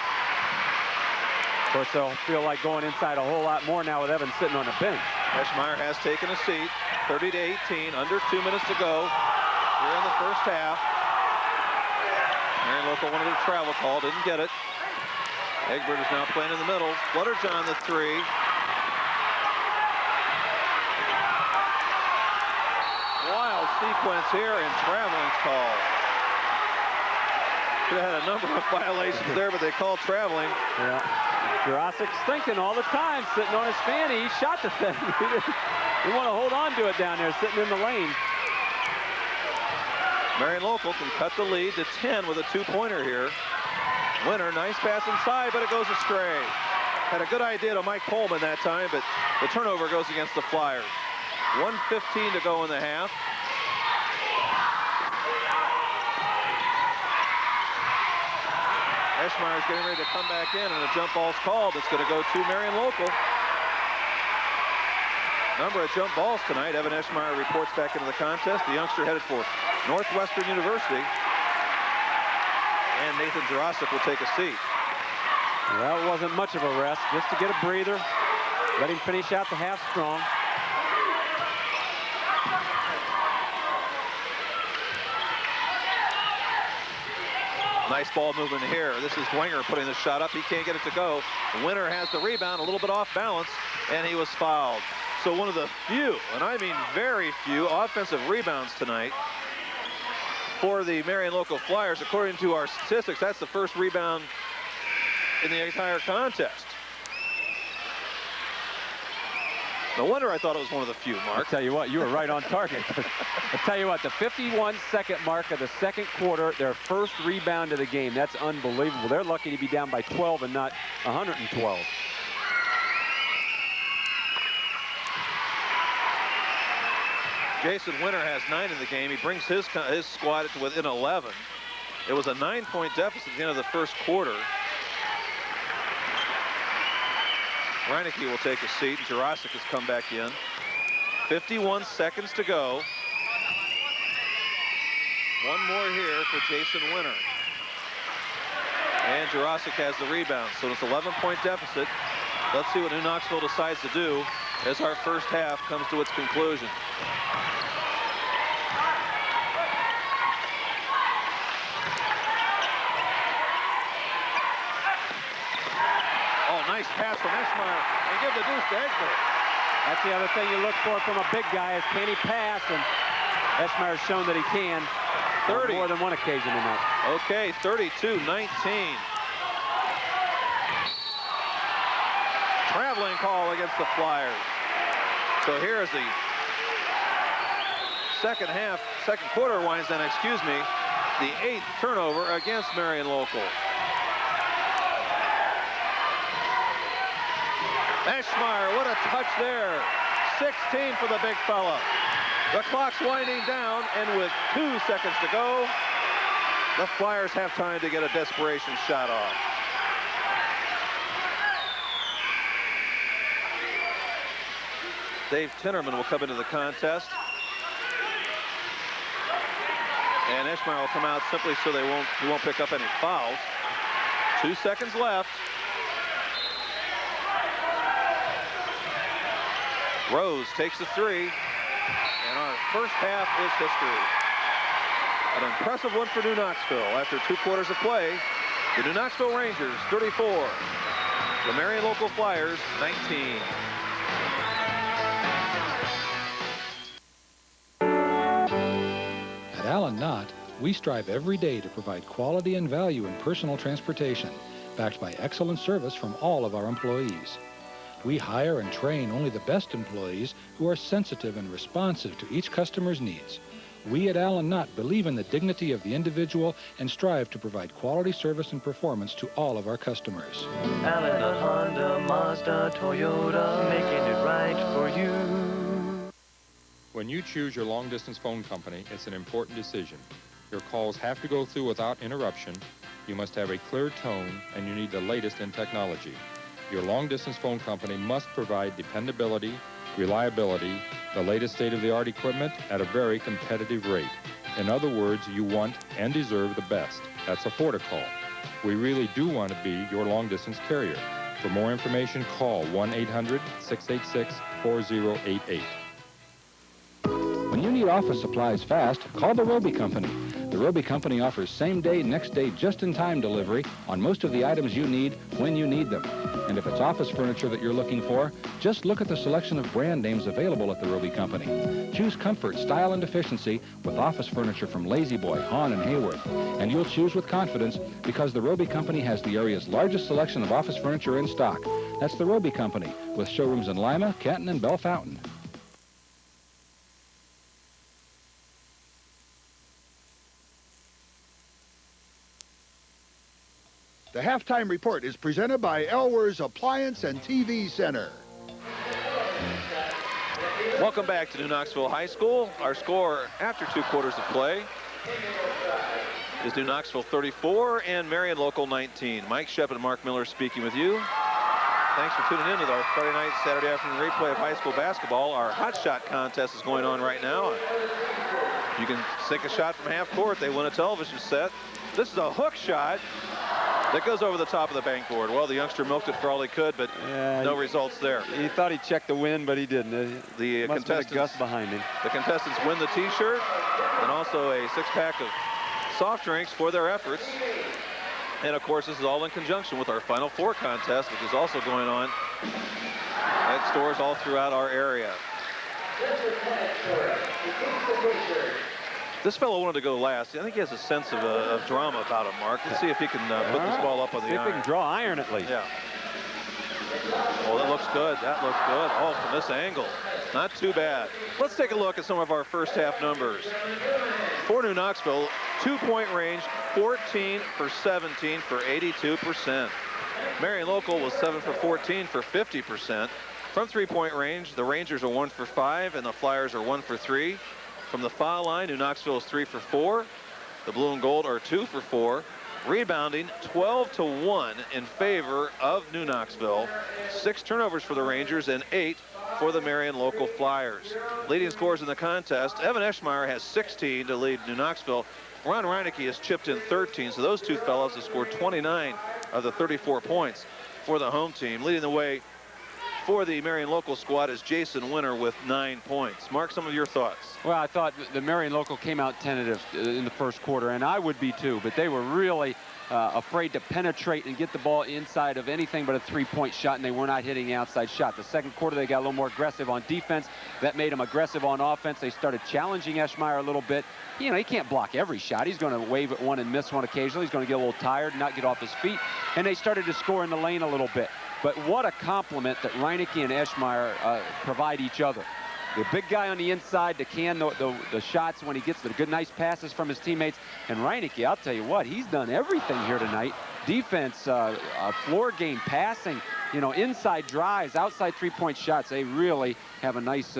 Of course, they'll feel like going inside a whole lot more now with Evans sitting on the bench.
Eschmeyer has taken a seat. 30-18, under 2 minutes to go here in the first half. Marion local wanted a travel call, didn't get it. Egbert is now playing in the middle. Flutterjohn the three. Wild sequence here and traveling's called. Could have had a number of violations there, but they called traveling.
Yeah. Jurasic's thinking all the time, sitting on his fanny. He shot the thing. He want to hold on to it down there, sitting in the lane.
Marion Local can cut the lead to 10 with a two-pointer here. Winner, nice pass inside, but it goes astray. Had a good idea to Mike Coleman that time, but the turnover goes against the Flyers. 1:15 to go in the half. Eschmeyer's getting ready to come back in, and a jump ball's called. It's going to go to Marion Local. Number of jump balls tonight. Evan Eschmeyer reports back into the contest. The youngster headed for Northwestern University. And Nathan Jurasic will take a seat.
Well, it wasn't much of a rest, just to get a breather. Let him finish out the half strong.
Nice ball movement here. This is Dwenger putting the shot up. He can't get it to go. The winner has the rebound, a little bit off balance, and he was fouled. So one of the few, and I mean very few, offensive rebounds tonight for the Marion Local Flyers. According to our statistics, that's the first rebound in the entire contest. No wonder I thought it was one of the few, Mark.
I'll tell you what, you were right on target. I'll tell you what, the 51-second mark of the second quarter, their first rebound of the game. That's unbelievable. They're lucky to be down by 12 and not 112.
Jason Winter has 9 in the game. He brings his squad to within 11. It was a 9-point deficit at the end of the first quarter. Reineke will take a seat, and Jurasic has come back in. 51 seconds to go. One more here for Jason Winter. And Jurasic has the rebound, so it's an 11-point deficit. Let's see what New Knoxville decides to do as our first half comes to its conclusion. Nice pass from Eschmeyer, and give the deuce to Egbert.
That's the other thing you look for from a big guy is can he pass, and Eschmeyer's shown that he can.
30.
On more than one occasion tonight.
Okay, 32-19. Traveling call against the Flyers. So here is the second quarter winds down, excuse me, the 8th turnover against Marion Local. Eschmeyer, what a touch there. 16 for the big fella. The clock's winding down, and with 2 seconds to go, the Flyers have time to get a desperation shot off. Dave Tinnerman will come into the contest. And Eschmeyer will come out simply so he won't pick up any fouls. 2 seconds left. Rose takes the three, and our first half is history. An impressive one for New Knoxville. After 2 quarters of play, the New Knoxville Rangers 34, the Marion Local Flyers 19.
At Allen Knott, we strive every day to provide quality and value in personal transportation, backed by excellent service from all of our employees. We hire and train only the best employees who are sensitive and responsive to each customer's needs. We at Allen Knott believe in the dignity of the individual and strive to provide quality service and performance to all of our customers.
Allen Knott, Honda, Mazda, Toyota, making it right for you.
When you choose your long-distance phone company, it's an important decision. Your calls have to go through without interruption. You must have a clear tone, and you need the latest in technology. Your long-distance phone company must provide dependability, reliability, the latest state-of-the-art equipment at a very competitive rate. In other words, you want and deserve the best. That's a Forticall. We really do want to be your long-distance carrier. For more information, call 1-800-686-4088.
When you need office supplies fast, call the Roby Company. The Roby Company offers same-day, next-day, just-in-time delivery on most of the items you need when you need them. And if it's office furniture that you're looking for, just look at the selection of brand names available at the Roby Company. Choose comfort, style, and efficiency with office furniture from La-Z-Boy, Hahn, and Hayworth. And you'll choose with confidence because the Roby Company has the area's largest selection of office furniture in stock. That's the Roby Company, with showrooms in Lima, Canton, and Bellefontaine.
The halftime report is presented by Elwer's Appliance and TV Center.
Welcome back to New Knoxville High School. Our score after 2 quarters of play is New Knoxville 34 and Marion Local 19. Mike Shep and Mark Miller speaking with you. Thanks for tuning in to our Friday night, Saturday afternoon replay of high school basketball. Our hot shot contest is going on right now. You can sink a shot from half court. They win a television set. This is a hook shot that goes over the top of the bank board. Well, the youngster milked it for all he could, but no results there.
He thought he checked the wind, but he didn't.
The
Must have been a
contestants
gust behind him.
The contestants win the T-shirt and also a 6-pack of soft drinks for their efforts. And of course, this is all in conjunction with our Final Four contest, which is also going on at stores all throughout our area. This fellow wanted to go last. I think he has a sense of drama about him, Mark. Let's see if he can put this ball up on the
See if
iron.
we can draw iron at least.
Yeah. Oh, that looks good. That looks good. Oh, from this angle. Not too bad. Let's take a look at some of our first half numbers. For New Knoxville, 2-point range, 14 for 17 for 82%. Marion Local was 7 for 14 for 50%. From 3-point range, the Rangers are 1 for 5 and the Flyers are 1 for 3. From the foul line, New Knoxville is 3 for 4. The Blue and Gold are 2 for 4. Rebounding 12-1 in favor of New Knoxville. 6 turnovers for the Rangers and 8 for the Marion Local Flyers. Leading scorers in the contest, Evan Eschmeyer has 16 to lead New Knoxville. Ron Reinecke has chipped in 13, so those two fellows have scored 29 of the 34 points for the home team. Leading the way for the Marion Local squad is Jason Winter with 9 points. Mark, some of your thoughts.
Well, I thought the Marion Local came out tentative in the first quarter, and I would be too, but they were really afraid to penetrate and get the ball inside of anything but a 3-point shot, and they were not hitting the outside shot. The second quarter, they got a little more aggressive on defense. That made them aggressive on offense. They started challenging Eschmeyer a little bit. You know, he can't block every shot. He's going to wave at one and miss one occasionally. He's going to get a little tired and not get off his feet. And they started to score in the lane a little bit. But what a compliment that Reinecke and Eschmeyer provide each other. The big guy on the inside to can the shots when he gets the good, nice passes from his teammates. And Reinecke, I'll tell you what, he's done everything here tonight. Defense, floor game, passing, you know, inside drives, outside 3-point shots. They really have a nice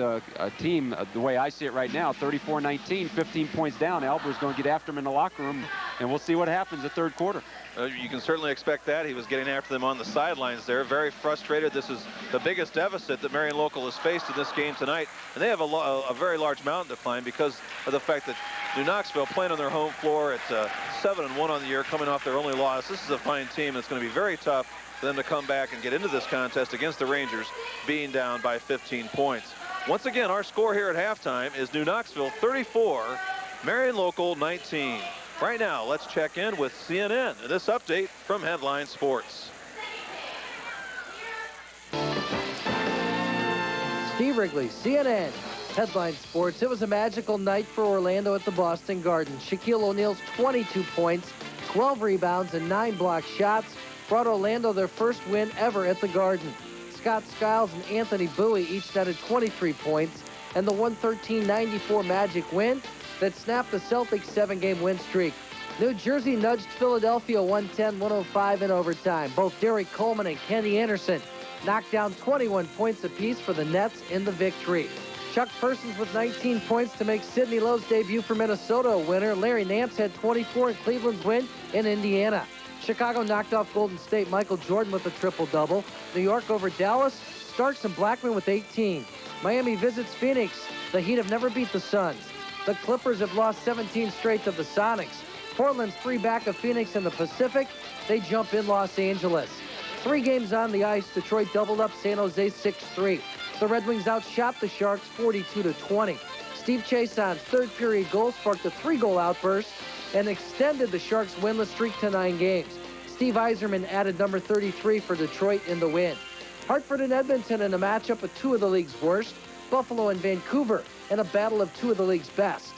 team the way I see it right now. 34-19, 15 points down. Albert's going to get after him in the locker room, and we'll see what happens the third quarter.
You can certainly expect that. He was getting after them on the sidelines there. Very frustrated. This is the biggest deficit that Marion Local has faced in this game tonight. And they have a very large mountain to climb because of the fact that New Knoxville playing on their home floor at 7-1 on the year, coming off their only loss. This is a fine team. It's going to be very tough for them to come back and get into this contest against the Rangers, being down by 15 points. Once again, our score here at halftime is New Knoxville 34, Marion Local 19. Right now, let's check in with CNN and this update from Headline Sports.
Steve Wrigley, CNN. Headline Sports. It was a magical night for Orlando at the Boston Garden. Shaquille O'Neal's 22 points, 12 rebounds, and 9 blocked shots brought Orlando their first win ever at the Garden. Scott Skiles and Anthony Bowie each netted 23 points, and the 113-94 Magic win that snapped the Celtics' 7-game win streak. New Jersey nudged Philadelphia 110-105 in overtime. Both Derek Coleman and Kenny Anderson knocked down 21 points apiece for the Nets in the victory. Chuck Persons with 19 points to make Sidney Lowe's debut for Minnesota a winner. Larry Nance had 24 in Cleveland's win in Indiana. Chicago knocked off Golden State. Michael Jordan with a triple-double. New York over Dallas. Starks and Blackman with 18. Miami visits Phoenix. The Heat have never beat the Suns. The Clippers have lost 17 straight to the Sonics. Portland's 3 back of Phoenix in the Pacific. They jump in Los Angeles. 3 games on the ice. Detroit doubled up San Jose 6-3. The Red Wings outshot the Sharks 42-20. Steve Chason's third period goal sparked a 3-goal outburst. and extended the Sharks' winless streak to 9 games. Steve Yzerman added number 33 for Detroit in the win. Hartford and Edmonton in a matchup of 2 of the league's worst. Buffalo and Vancouver in a battle of 2 of the league's best.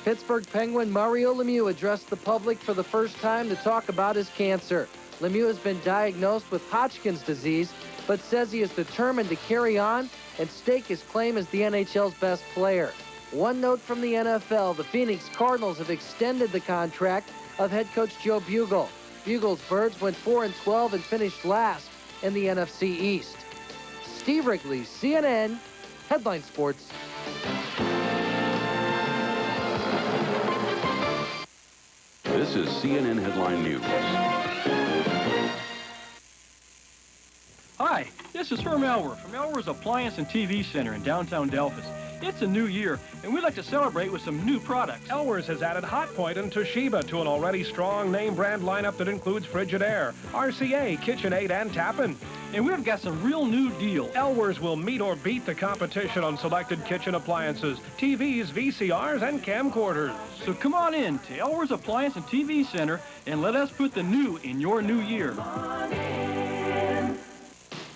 Pittsburgh Penguin Mario Lemieux addressed the public for the first time to talk about his cancer. Lemieux has been diagnosed with Hodgkin's disease, but says he is determined to carry on and stake his claim as the NHL's best player. One note from the NFL, the Phoenix Cardinals have extended the contract of head coach Joe Bugle. Bugle's Birds went 4-12 and finished last in the NFC East. Steve Wrigley, CNN, Headline Sports.
This is CNN Headline News.
Hi, this is Herm Elwer from Elwer's Appliance and TV Center in downtown Delphus. It's a new year, and we'd like to celebrate with some new products.
Elwer's has added Hotpoint and Toshiba to an already strong name brand lineup that includes Frigidaire, RCA, KitchenAid, and Tappan.
And we've got some real new deals.
Elwer's will meet or beat the competition on selected kitchen appliances, TVs, VCRs, and camcorders.
So come on in to Elwer's Appliance and TV Center and let us put the new in your new year.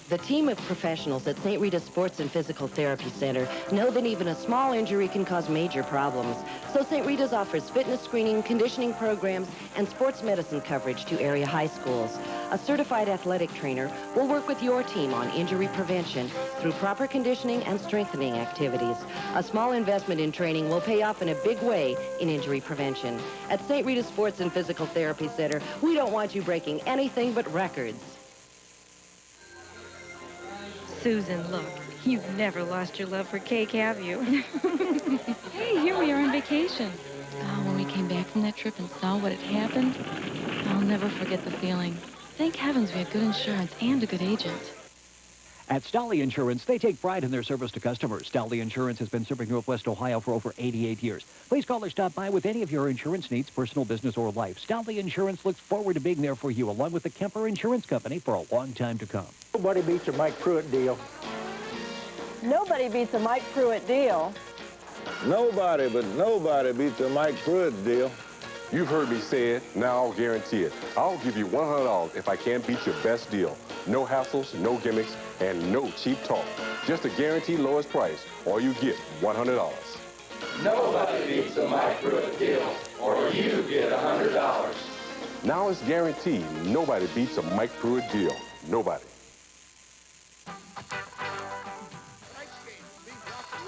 The team of professionals at St. Rita's Sports and Physical Therapy Center know that even a small injury can cause major problems. So St. Rita's offers fitness screening, conditioning programs, and sports medicine coverage to area high schools. A certified athletic trainer will work with your team on injury prevention through proper conditioning and strengthening activities. A small investment in training will pay off in a big way in injury prevention. At St. Rita's Sports and Physical Therapy Center, we don't want you breaking anything but records.
Susan, look, you've never lost your love for cake, have you? Hey, here we are on vacation. Oh, when we came back from that trip and saw what had happened, I'll never forget the feeling. Thank heavens we had good insurance and a good agent.
At Stolly Insurance, they take pride in their service to customers. Stolly Insurance has been serving Northwest Ohio for over 88 years. Please call or stop by with any of your insurance needs, personal, business, or life. Stolly Insurance looks forward to being there for you, along with the Kemper Insurance Company, for a long time to come.
Nobody beats a Mike Pruitt deal.
Nobody beats a Mike Pruitt deal.
Nobody, but nobody beats a Mike Pruitt deal.
You've heard me say it, now I'll guarantee it. I'll give you $100 if I can't beat your best deal. No hassles, no gimmicks, and no cheap talk. Just a guaranteed lowest price, or you get $100.
Nobody beats a Mike Pruitt deal, or you get $100.
Now it's guaranteed. Nobody beats a Mike Pruitt deal. Nobody.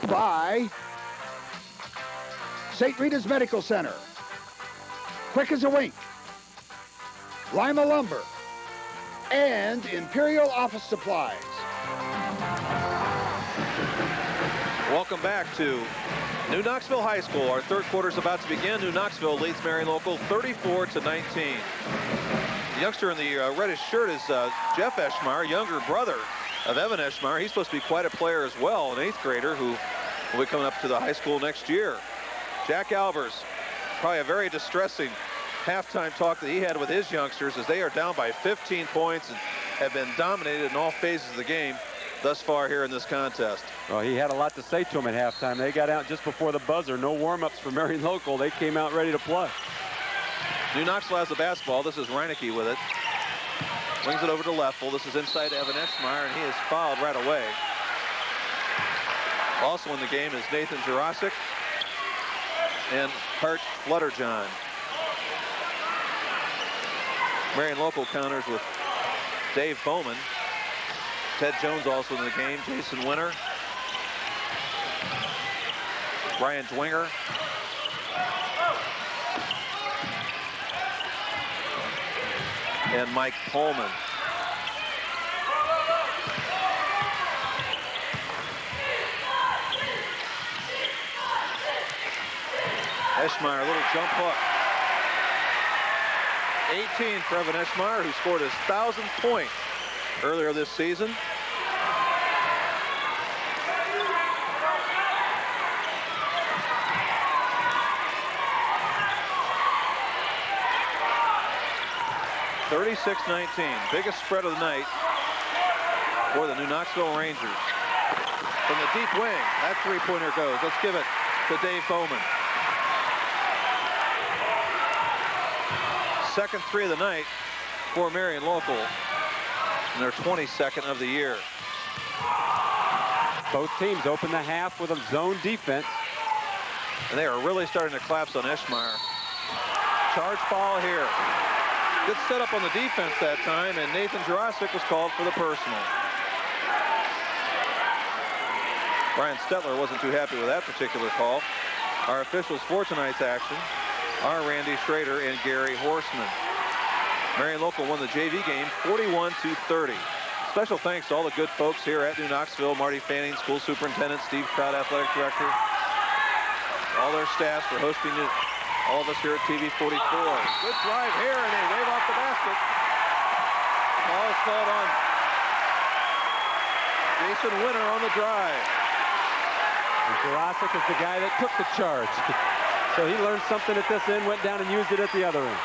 By St. Rita's Medical Center, Quick as a Wink, Lima Lumber, and Imperial Office Supplies.
Welcome back to New Knoxville High School. Our third quarter is about to begin. New Knoxville leads Marion Local 34-19. The youngster in the reddish shirt is Jeff Eschmeyer, younger brother of Evan Eschmeyer. He's supposed to be quite a player as well, an 8th grader who will be coming up to the high school next year. Jack Albers, probably a very distressing halftime talk that he had with his youngsters as they are down by 15 points and have been dominated in all phases of the game thus far here in this contest.
Well, he had a lot to say to them at halftime. They got out just before the buzzer. No warm-ups for Marion Local. They came out ready to play.
New Knoxville has the basketball. This is Reinecke with it. Wings it over to Leffel. This is inside Evan Eschmeyer, and he is fouled right away. Also in the game is Nathan Jurasic and Hart Flutterjohn. Marion Local counters with Dave Bowman. Ted Jones also in the game. Jason Winter. Brian Dwinger. And Mike Pullman. Eschmeyer, a little jump hook. 18 for Evan Eschmeyer, who scored his 1,000th point earlier this season. (36-19), biggest spread of the night for the New Knoxville Rangers. From the deep wing, that three-pointer goes. Let's give it to Dave Bowman. second three of the night for Marion Local, and their 22nd of the year.
Both teams open the half with a zone defense.
And they are really starting to collapse on Eschmeyer. Charge foul here. Good setup on the defense that time, and Nathan Jurasic was called for the personal. Brian Stetler wasn't too happy with that particular call. Our officials for tonight's action are Randy Schrader and Gary Horseman. Marion Local won the JV game 41-30. Special thanks to all the good folks here at New Knoxville. Marty Fanning, school superintendent, Steve Trout, athletic director, all their staffs for hosting all of us here at TV 44. Good drive here, and they wave off the basket. Ball is called on Jason Winter on the drive.
And Jurasic is the guy that took the charge. So he learned something at this end, went down and used it at the other end.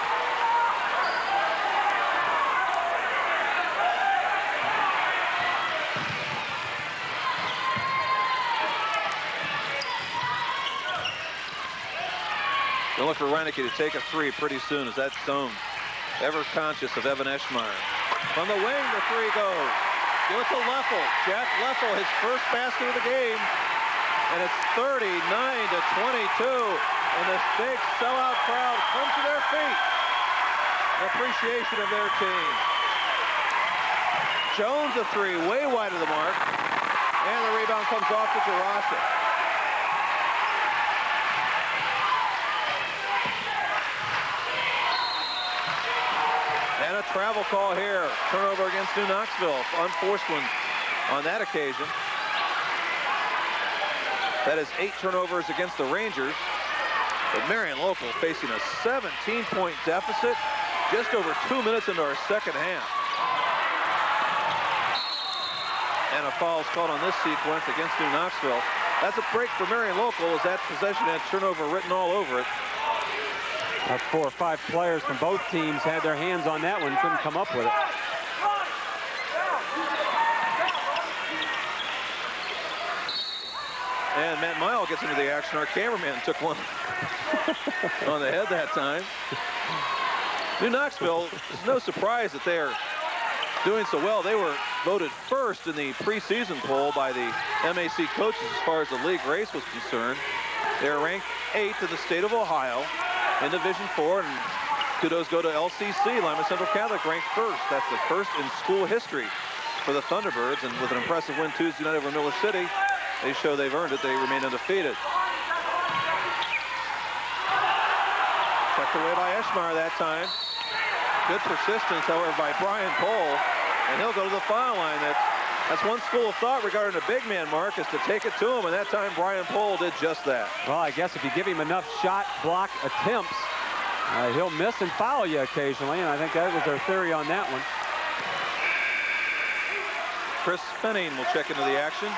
They'll look for Reinecke to take a three pretty soon as that zone. Ever conscious of Evan Eschmeyer. From the wing, the three goes. Give it to Leffel. Jack Leffel, his first basket of the game. And it's 39-22. And this big sellout crowd comes to their feet in appreciation of their team. Jones, a three, way wide of the mark. And the rebound comes off to Jurasic. And a travel call here. Turnover against New Knoxville. Unforced one on that occasion. That is 8 turnovers against the Rangers. But Marion Local facing a 17-point deficit just over 2 minutes into our second half. And a foul is called on this sequence against New Knoxville. That's a break for Marion Local as that possession had turnover written all over it.
4 or 5 players from both teams had their hands on that one, couldn't come up with it.
And Matt Mile gets into the action. Our cameraman took one on the head that time. New Knoxville, it's no surprise that they are doing so well. They were voted first in the preseason poll by the MAC coaches as far as the league race was concerned. They are ranked 8th in the state of Ohio in Division 4, and kudos go to LCC, Lima Central Catholic, ranked first. That's the first in school history for the Thunderbirds, and with an impressive win Tuesday night over Miller City, they show they've earned it. They remain undefeated. Checked away by Eschmeyer that time. Good persistence, however, by Brian Pohl, and he'll go to the foul line. That's one school of thought regarding a big man, Mark, is to take it to him, and that time Brian Pohl did just that.
Well, I guess if you give him enough shot block attempts, he'll miss and foul you occasionally, and I think that was their theory on that one.
Chris Fenning will check into the action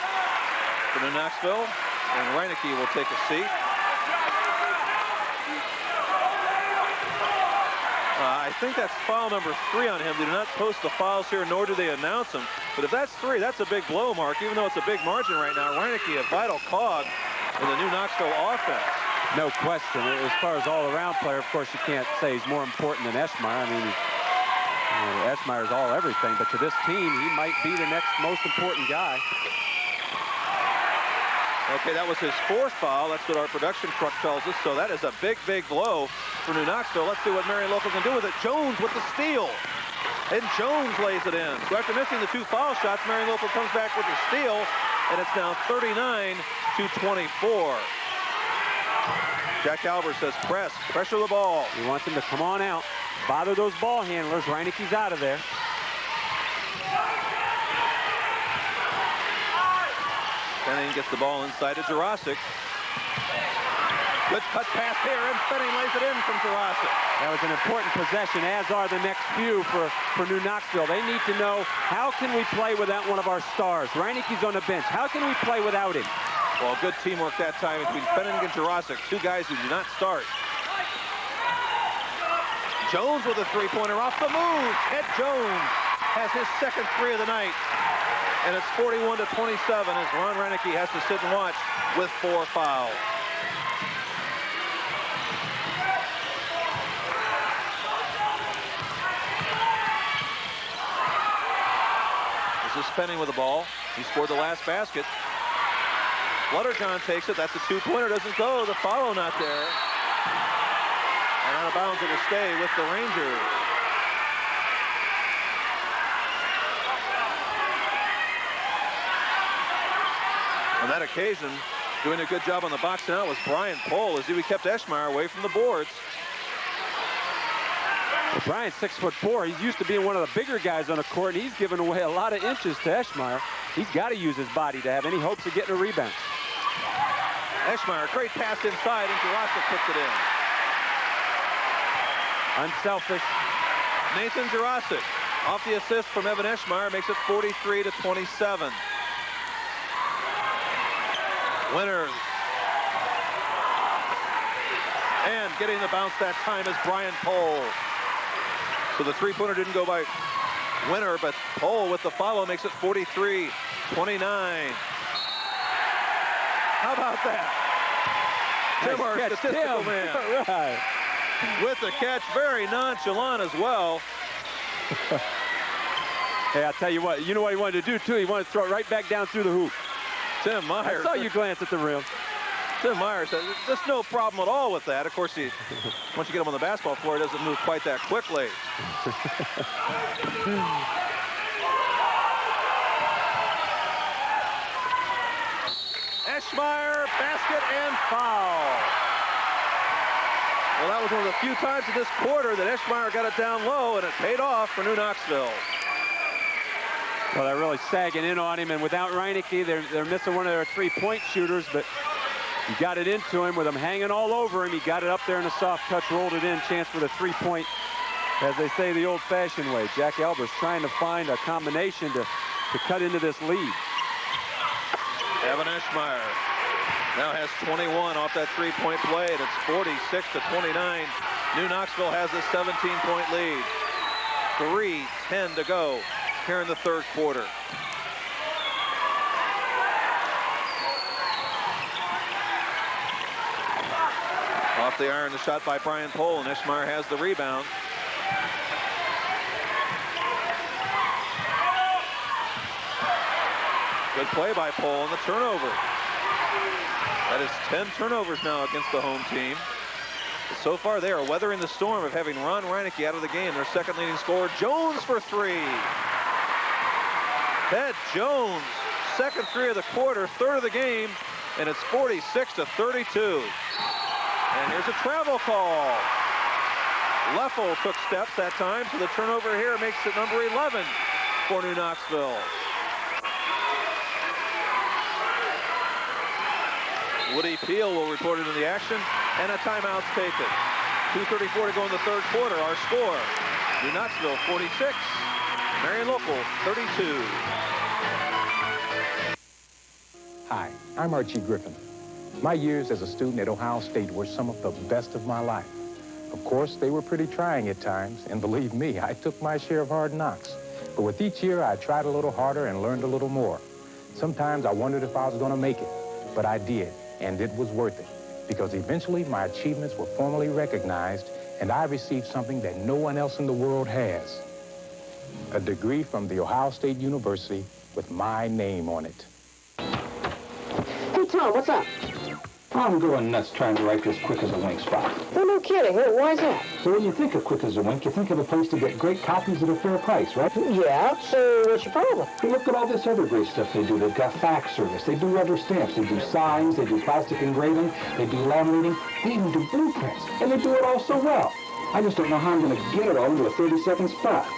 for New Knoxville, and Reinecke will take a seat. I think that's foul number 3 on him. They do not post the fouls here, nor do they announce them. But if that's 3, that's a big blow, Mark, even though it's a big margin right now. Reinecke, a vital cog in the New Knoxville offense.
No question. As far as all-around player, of course, you can't say he's more important than Eschmeyer. I mean, Eschmeyer's all everything, but to this team, he might be the next most important guy.
Okay, that was his 4th foul. That's what our production truck tells us. So that is a big, big blow for New Knoxville. Let's see what Marion Local can do with it. Jones with the steal. And Jones lays it in. So after missing the 2 foul shots, Marion Local comes back with the steal. And it's now 39-24. Jack Albert says pressure the ball.
He wants him to come on out, bother those ball handlers. Reinecke's out of there.
Fenning gets the ball inside to Jurasic. Good cut pass here, and Fenning lays it in from Jurasic.
That was an important possession, as are the next few for New Knoxville. They need to know, how can we play without one of our stars? Reinecke's on the bench. How can we play without him?
Well, good teamwork that time between Fenning and Jurasic, 2 guys who do not start. Jones with a 3-pointer off the move. Ed Jones has his 2nd 3 of the night. And it's 41-27 as Ron Reinecke has to sit and watch with 4 fouls. is spinning with the ball. He scored the last basket. Flutterjohn takes it. That's a two-pointer. Doesn't go. The follow not there. And out of bounds it will stay with the Rangers. On that occasion, doing a good job on the box now was Brian Pohl as he kept Eschmeyer away from the boards.
Well, Brian's 6'4". He's used to being one of the bigger guys on the court, and he's given away a lot of inches to Eschmeyer. He's got to use his body to have any hopes of getting a rebound.
Eschmeyer, great pass inside, and Jurasik puts it in.
Unselfish.
Nathan Jurasik, off the assist from Evan Eschmeyer, makes it 43-27. Winner. And getting the bounce that time is Brian Pohl. So the three-pointer didn't go by Winner, but Pohl with the follow makes it 43-29. How about that? Tim, our statistical man.
Right.
With the catch, very nonchalant as well.
Hey, I'll tell you what. You know what he wanted to do, too? He wanted to throw it right back down through the hoop.
Tim Myers.
I saw you glance at the rim.
Tim Myers said there's no problem at all with that. Of course, once you get him on the basketball floor, he doesn't move quite that quickly. Eschmeyer, basket and foul. Well, that was one of the few times in this quarter that Eschmeyer got it down low, and it paid off for New Knoxville.
Well, they're really sagging in on him, and without Reineke, they're missing one of their three-point shooters, but he got it into him with him hanging all over him. He got it up there in a soft touch, rolled it in, chance for the three-point, as they say the old-fashioned way. Jack Albers trying to find a combination to cut into this lead.
Evan Eschmeyer now has 21 off that three-point play, and it's 46-29. New Knoxville has a 17-point lead. 3:10 to go here in the third quarter. Off the iron, the shot by Brian Pohl, and Eschmeyer has the rebound. Good play by Pohl on the turnover. That is 10 turnovers now against the home team. But so far, they are weathering the storm of having Ron Reineke out of the game. Their second leading scorer, Jones, for three. Ted Jones, second three of the quarter, third of the game, and it's 46-32. And here's a travel call. Leffel took steps that time, so the turnover here makes it number 11 for New Knoxville. Woody Peel will report it in the action, and a timeout's taken. 2:34 to go in the third quarter. Our score, New Knoxville 46, Marion Local 32.
Hi, I'm Archie Griffin. My years as a student at Ohio State were some of the best of my life. Of course, they were pretty trying at times, and believe me, I took my share of hard knocks. But with each year, I tried a little harder and learned a little more. Sometimes I wondered if I was going to make it, but I did, and it was worth it, because eventually my achievements were formally recognized, and I received something that no one else in the world has. A degree from The Ohio State University with my name on it.
Hey, Tom, what's up?
I'm going nuts trying to write this Quick as a Wink spot.
Oh, no kidding. Why is that?
So when you think of Quick as a Wink, you think of a place to get great copies at a fair price, right?
Yeah, so what's your problem?
Hey, look at all this other great stuff they do. They've got fax service, they do rubber stamps, they do signs, they do plastic engraving, they do laminating, they even do blueprints, and they do it all so well. I just don't know how I'm going to get it all into a 30-second spot.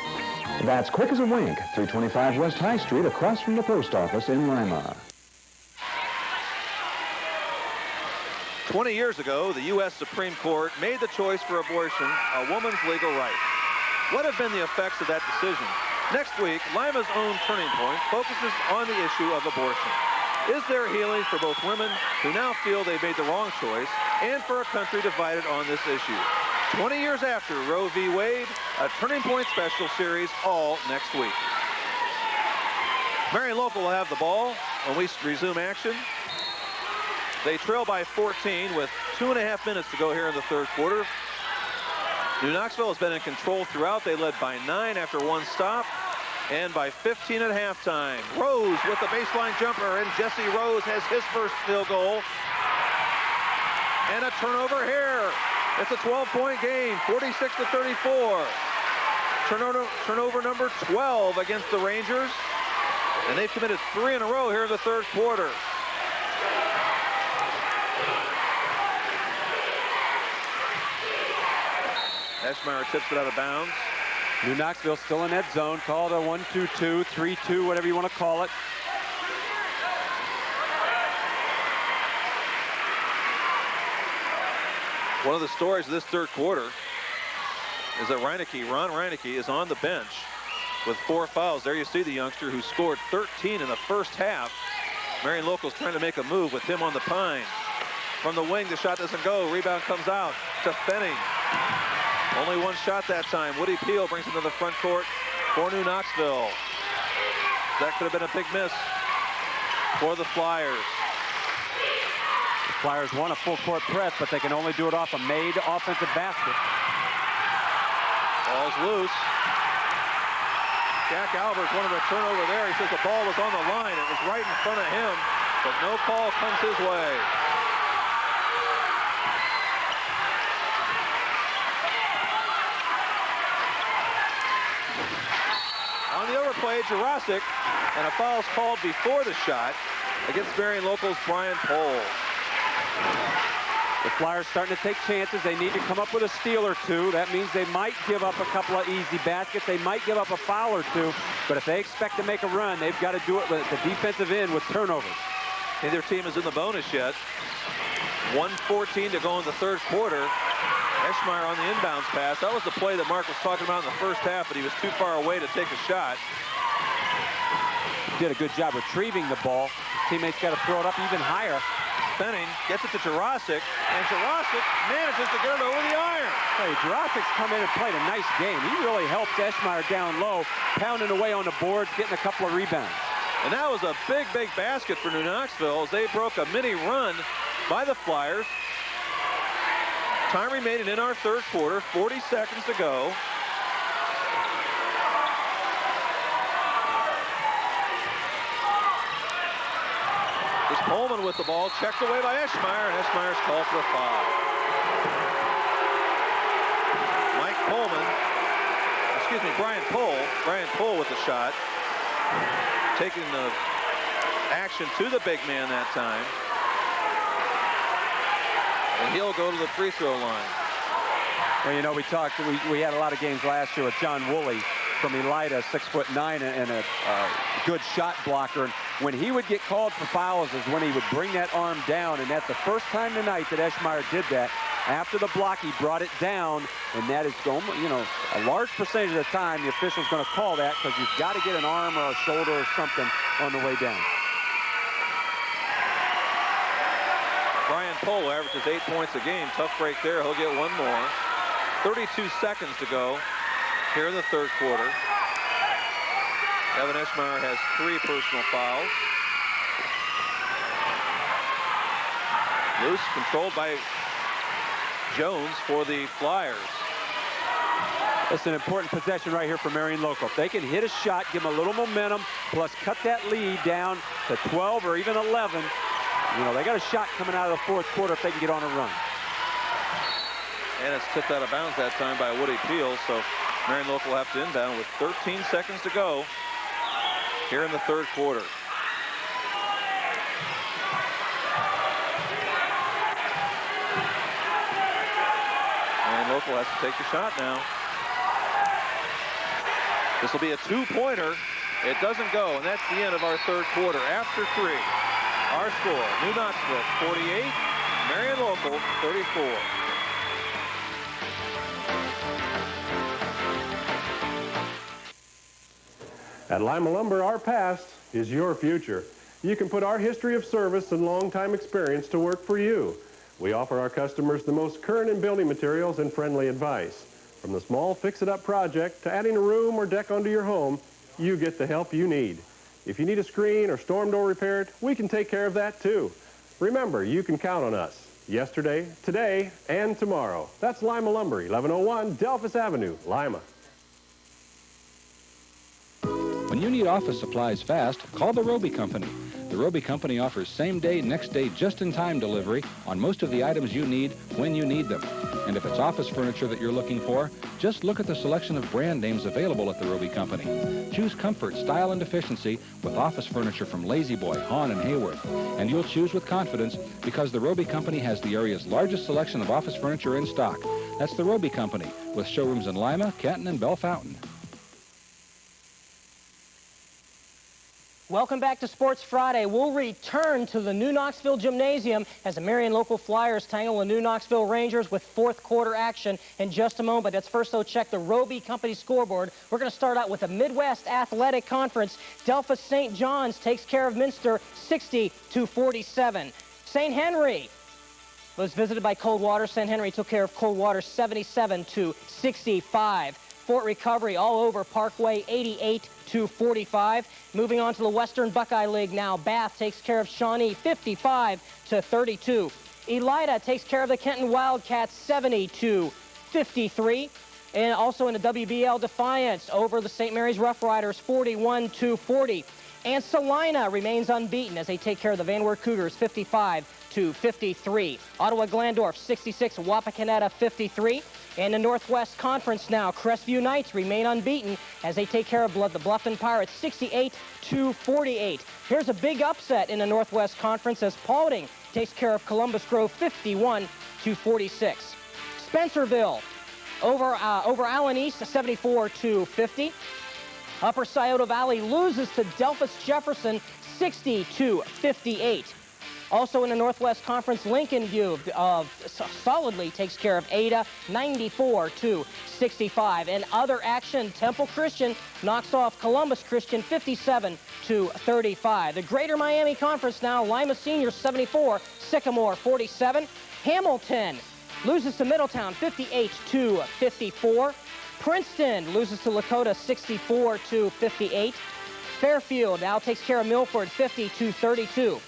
That's Quick as a Wink, 325 West High Street, across from the post office in Lima.
20 years ago, the U.S. Supreme Court made the choice for abortion a woman's legal right. What have been the effects of that decision? Next week, Lima's own Turning Point focuses on the issue of abortion. Is there healing for both women who now feel they made the wrong choice and for a country divided on this issue? 20 years after Roe v. Wade, a Turning Point special series all next week. Marion Local will have the ball when we resume action. They trail by 14 with 2.5 minutes to go here in the third quarter. New Knoxville has been in control throughout. They led by 9 after one stop. and by 15 at halftime. Rose with the baseline jumper, and Jesse Rose has his first field goal. And a turnover here. It's a 12-point game, 46-34. Turnover number 12 against the Rangers. And they've committed 3 in a row here in the third quarter. Eschmeyer tips it out of bounds.
New Knoxville still in that zone. Call it a 1-2-2, 3-2, whatever you want to call it.
One of the stories of this third quarter is that Ron Reineke, is on the bench with 4 fouls. There you see the youngster who scored 13 in the first half. Marion Local's trying to make a move with him on the pine. From the wing, the shot doesn't go. Rebound comes out to Fenning. Only one shot that time. Woody Peel brings him to the front court for New Knoxville. That could have been a big miss for the Flyers.
The Flyers want a full court press, but they can only do it off a made offensive basket.
Ball's loose. Jack Albers wanted a turnover there. He says the ball was on the line. It was right in front of him, but no call comes his way. On the overplay, Jurasic, and a foul's called before the shot against Marion Local's Brian Pohl.
The Flyers starting to take chances. They need to come up with a steal or two. That means they might give up a couple of easy baskets. They might give up a foul or two. But if they expect to make a run, they've got to do it with the defensive end with turnovers.
Neither team is in the bonus yet. 1:14 to go in the third quarter. Eschmeyer on the inbounds pass. That was the play that Mark was talking about in the first half, but he was too far away to take a shot.
Did a good job retrieving the ball. His teammates got to throw it up even higher.
Fenning gets it to Jurasic, and Jurasic manages to get it over the iron.
Hey, Jurasic's come in and played a nice game. He really helped Eschmeyer down low, pounding away on the boards, getting a couple of rebounds.
And that was a big, big basket for New Knoxville as they broke a mini run by the Flyers. Time remaining in our third quarter, 40 seconds to go. It's Pullman with the ball, checked away by Eschmeyer, and Eschmeyer's called for a foul. Brian Pohl with the shot. Taking the action to the big man that time. And he'll go to the free throw line.
Well, you know, we had a lot of games last year with John Woolley from Elida, 6'9", and a good shot blocker. And when he would get called for fouls is when he would bring that arm down, and that's the first time tonight that Eschmeyer did that. After the block, he brought it down, and that is, you know, a large percentage of the time the official's going to call that because you've got to get an arm or a shoulder or something on the way down.
Brian Pohl averages 8 points a game. Tough break there. He'll get one more. 32 seconds to go here in the third quarter. Evan Eschmeyer has 3 personal fouls. Loose, controlled by Jones for the Flyers.
It's an important possession right here for Marion Local. If they can hit a shot, give them a little momentum, plus cut that lead down to 12 or even 11, you know, they got a shot coming out of the fourth quarter if they can get on a run.
And it's tipped out of bounds that time by Woody Peel, so Marion Local will have to inbound with 13 seconds to go here in the third quarter. Marion Local has to take the shot now. This will be a 2-pointer. It doesn't go, and that's the end of our third quarter. After 3, our score, New Knoxville 48, Marion Local 34.
At Lima Lumber, our past is your future. You can put our history of service and long-time experience to work for you. We offer our customers the most current in building materials and friendly advice. From the small fix-it-up project to adding a room or deck onto your home, you get the help you need. If you need a screen or storm door repaired, we can take care of that too. Remember, you can count on us. Yesterday, today, and tomorrow. That's Lima Lumber, 1101 Delphus Avenue, Lima.
When you need office supplies fast, call the Roby Company. The Roby Company offers same-day, next-day, just-in-time delivery on most of the items you need when you need them. And if it's office furniture that you're looking for, just look at the selection of brand names available at the Roby Company. Choose comfort, style, and efficiency with office furniture from La-Z-Boy, Hahn, and Hayworth. And you'll choose with confidence because the Roby Company has the area's largest selection of office furniture in stock. That's the Roby Company, with showrooms in Lima, Canton, and Bellefontaine.
Welcome back to Sports Friday. We'll return to the New Knoxville Gymnasium as the Marion local Flyers tangle the New Knoxville Rangers with fourth quarter action in just a moment. Let's first, though, check the Roby Company scoreboard. We're going to start out with the Midwest Athletic Conference. Delphos St. John's takes care of Minster 60-47. St. Henry was visited by Coldwater. St. Henry took care of Coldwater 77-65. Fort Recovery all over Parkway 88-45. Moving on to the Western Buckeye League now. Bath takes care of Shawnee 55-32. Elida takes care of the Kenton Wildcats 70-53. And also in the WBL, Defiance over the St. Mary's Rough Riders 41-40. And Salina remains unbeaten as they take care of the Van Wert Cougars 55-53. Ottawa Glandorf 66, Wapakoneta 53. In the Northwest Conference now, Crestview Knights remain unbeaten as they take care of the Bluffton Pirates 68-48. Here's a big upset in the Northwest Conference as Paulding takes care of Columbus Grove 51-46. Spencerville over Allen East 74-50. Upper Scioto Valley loses to Delphos Jefferson 60-58. Also in the Northwest Conference, Lincoln View solidly takes care of Ada 94-65. In other action, Temple Christian knocks off Columbus Christian 57-35. The Greater Miami Conference now, Lima Senior 74, Sycamore 47. Hamilton loses to Middletown 58-54. Princeton loses to Lakota 64-58. Fairfield now takes care of Milford 50-32.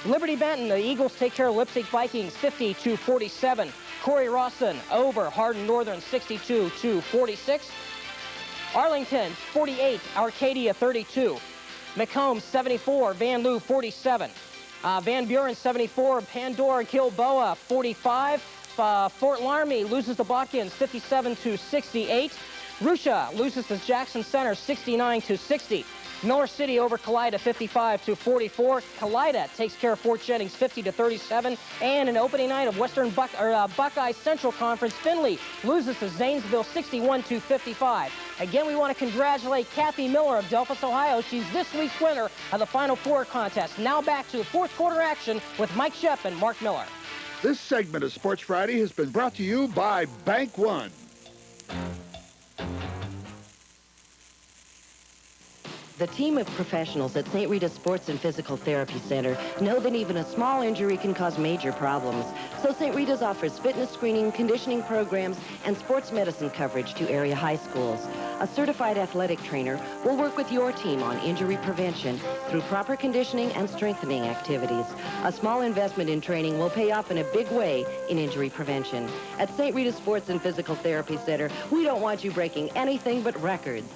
Liberty Benton, the Eagles take care of Lipstick Vikings 50-47. Corey Rawson over Hardin Northern 62-46. Arlington 48, Arcadia 32. Macomb 74, Van Loo 47. Van Buren 74, Pandora Gilboa 45. Fort Laramie loses to Botkins 57-68. Russia loses to Jackson Center 69-60. Miller City over Kalida 55-44. Kalida takes care of Fort Jennings 50-37. And an opening night of Western Buckeye Central Conference, Findlay loses to Zanesville 61-55. Again, we want to congratulate Kathy Miller of Delphos, Ohio. She's this week's winner of the Final Four contest. Now back to the fourth quarter action with Mike Shepp and Mark Miller.
This segment of Sports Friday has been brought to you by Bank One.
The team of professionals at St. Rita's Sports and Physical Therapy Center know that even a small injury can cause major problems. So St. Rita's offers fitness screening, conditioning programs, and sports medicine coverage to area high schools. A certified athletic trainer will work with your team on injury prevention through proper conditioning and strengthening activities. A small investment in training will pay off in a big way in injury prevention. At St. Rita's Sports and Physical Therapy Center, we don't want you breaking anything but records.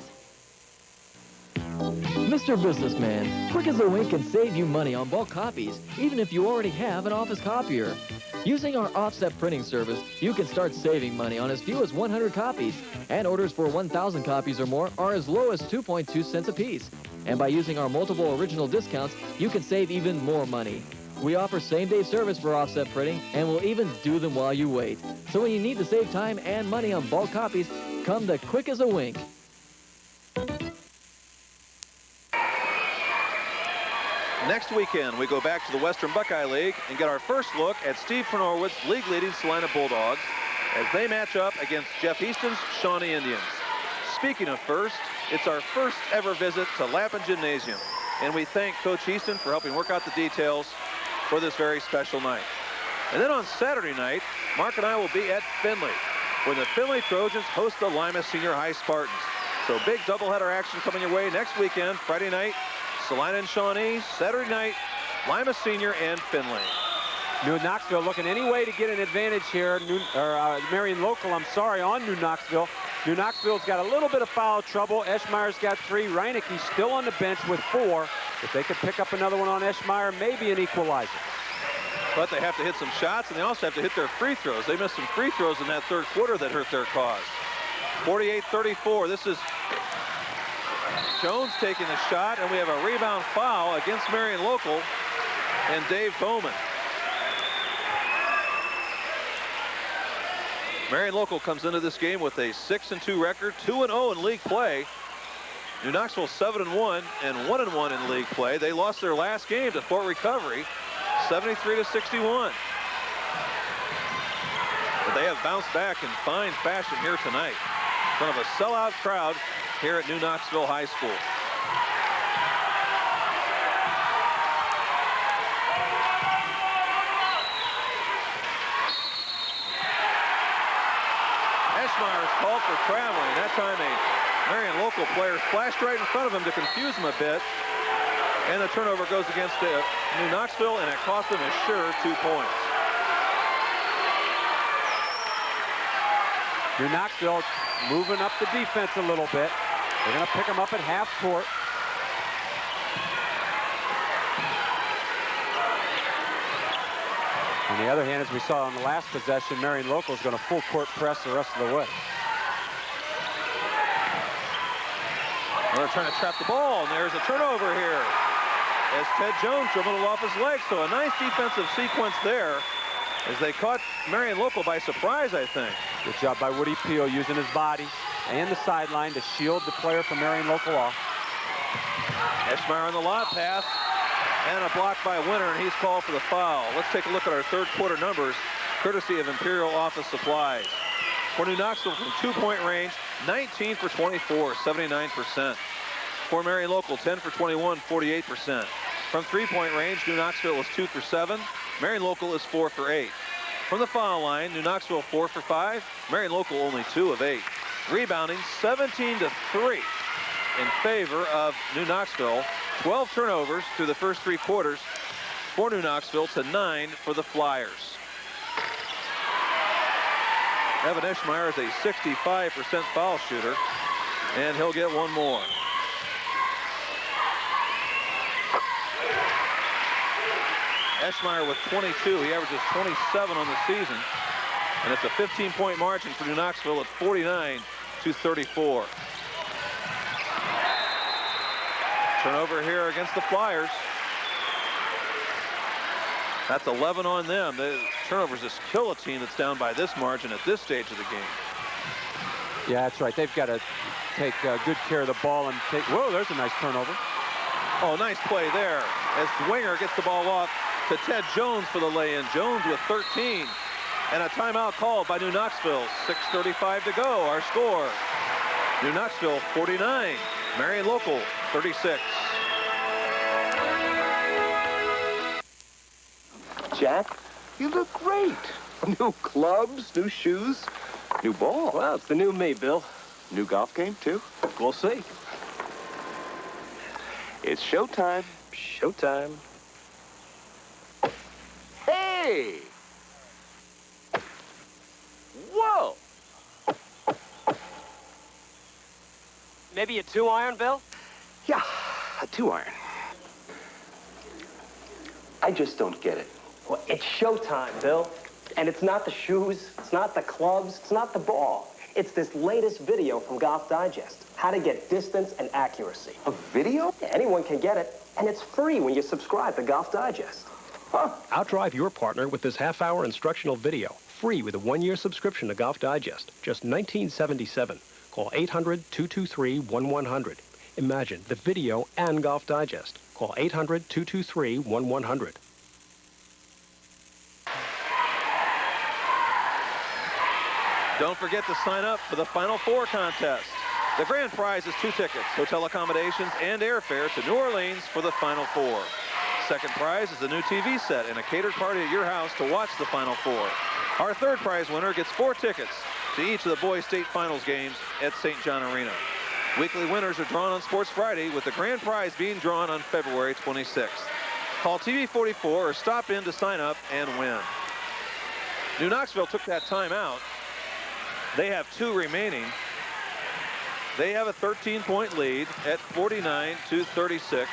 Mr. Businessman, Quick as a Wink can save you money on bulk copies, even if you already have an office copier. Using our offset printing service, you can start saving money on as few as 100 copies, and orders for 1,000 copies or more are as low as 2.2 cents a piece. And by using our multiple original discounts, you can save even more money. We offer same-day service for offset printing, and we'll even do them while you wait. So when you need to save time and money on bulk copies, come to Quick as a Wink.
Next weekend, we go back to the Western Buckeye League and get our first look at Steve Fernorwood's league-leading Salina Bulldogs as they match up against Jeff Easton's Shawnee Indians. Speaking of first, it's our first ever visit to Lappin Gymnasium, and we thank Coach Easton for helping work out the details for this very special night. And then on Saturday night, Mark and I will be at Findlay when the Findlay Trojans host the Lima Senior High Spartans. So big doubleheader action coming your way next weekend, Friday night, Salina and Shawnee, Saturday night, Lima Senior and Findlay.
New Knoxville looking any way to get an advantage here. Marion local, on New Knoxville. New Knoxville's got a little bit of foul trouble. Eschmeyer's got 3. Reinecke's still on the bench with 4. If they could pick up another one on Eschmeyer, maybe an equalizer.
But they have to hit some shots, and they also have to hit their free throws. They missed some free throws in that third quarter that hurt their cause. 48-34. This is Jones taking the shot, and we have a rebound foul against Marion Local and Dave Bowman. Marion Local comes into this game with a 6-2 record, 2-0 in league play. New Knoxville 7-1 and 1-1 in league play. They lost their last game to Fort Recovery, 73-61. But they have bounced back in fine fashion here tonight in front of a sellout crowd here at New Knoxville High School. Eschmeyer is called for traveling. That time a Marion Local player flashed right in front of him to confuse him a bit. And the turnover goes against New Knoxville, and it cost them a sure 2 points.
New Knoxville moving up the defense a little bit. They're going to pick them up at half court. On the other hand, as we saw in the last possession, Marion Local is going to full court press the rest of the way.
They're trying to trap the ball, and there's a turnover here as Ted Jones dribbled it off his leg. So a nice defensive sequence there as they caught Marion Local by surprise, I think.
Good job by Woody Peel using his body and the sideline to shield the player from Marion Local off.
Eschmeyer on the lob pass and a block by Winter, and he's called for the foul. Let's take a look at our third quarter numbers, courtesy of Imperial Office Supplies. For New Knoxville from 2-point range, 19 for 24, 79%. For Marion Local, 10 for 21, 48%. From 3-point range, New Knoxville is 2 for 7. Marion Local is 4 for 8. From the foul line, New Knoxville 4 for 5. Marion Local only 2 of 8. Rebounding 17-3 in favor of New Knoxville. 12 turnovers through the first 3 quarters for New Knoxville to 9 for the Flyers. Evan Eschmeyer is a 65% foul shooter, and he'll get one more. Eschmeyer with 22. He averages 27 on the season, and it's a 15-point margin for New Knoxville at 49-34. Turnover here against the Flyers. That's 11 on them. The turnovers just kill a team that's down by this margin at this stage of the game.
Yeah, that's right. They've got to take good care of the ball and take... Whoa, there's a nice turnover.
Oh, nice play there as Dwenger gets the ball off to Ted Jones for the lay-in. Jones with 13. And a timeout called by New Knoxville. 6:35 to go. Our score. New Knoxville 49. Marion Local 36.
Jack, you look great. New clubs, new shoes, new ball.
Well, it's the new me, Bill.
New golf game, too?
We'll see.
It's showtime.
Showtime.
Hey! Whoa!
Maybe a 2-iron, Bill?
Yeah, a 2-iron. I just don't get it.
Well, it's showtime, Bill. And it's not the shoes, it's not the clubs, it's not the ball. It's this latest video from Golf Digest. How to get distance and accuracy.
A video?
Yeah, anyone can get it. And it's free when you subscribe to Golf Digest.
Huh.
Outdrive your partner with this half-hour instructional video. Free with a 1-year subscription to Golf Digest. Just $19.77. Call 800-223-1100. Imagine the video and Golf Digest. Call 800-223-1100.
Don't forget to sign up for the Final Four contest. The grand prize is 2 tickets, hotel accommodations, and airfare to New Orleans for the Final Four. Second prize is a new TV set and a catered party at your house to watch the Final Four. Our third prize winner gets 4 tickets to each of the boys' state finals games at St. John Arena. Weekly winners are drawn on Sports Friday, with the grand prize being drawn on February 26th. Call TV44 or stop in to sign up and win. New Knoxville took that time out. They have 2 remaining. They have a 13-point lead at 49-36.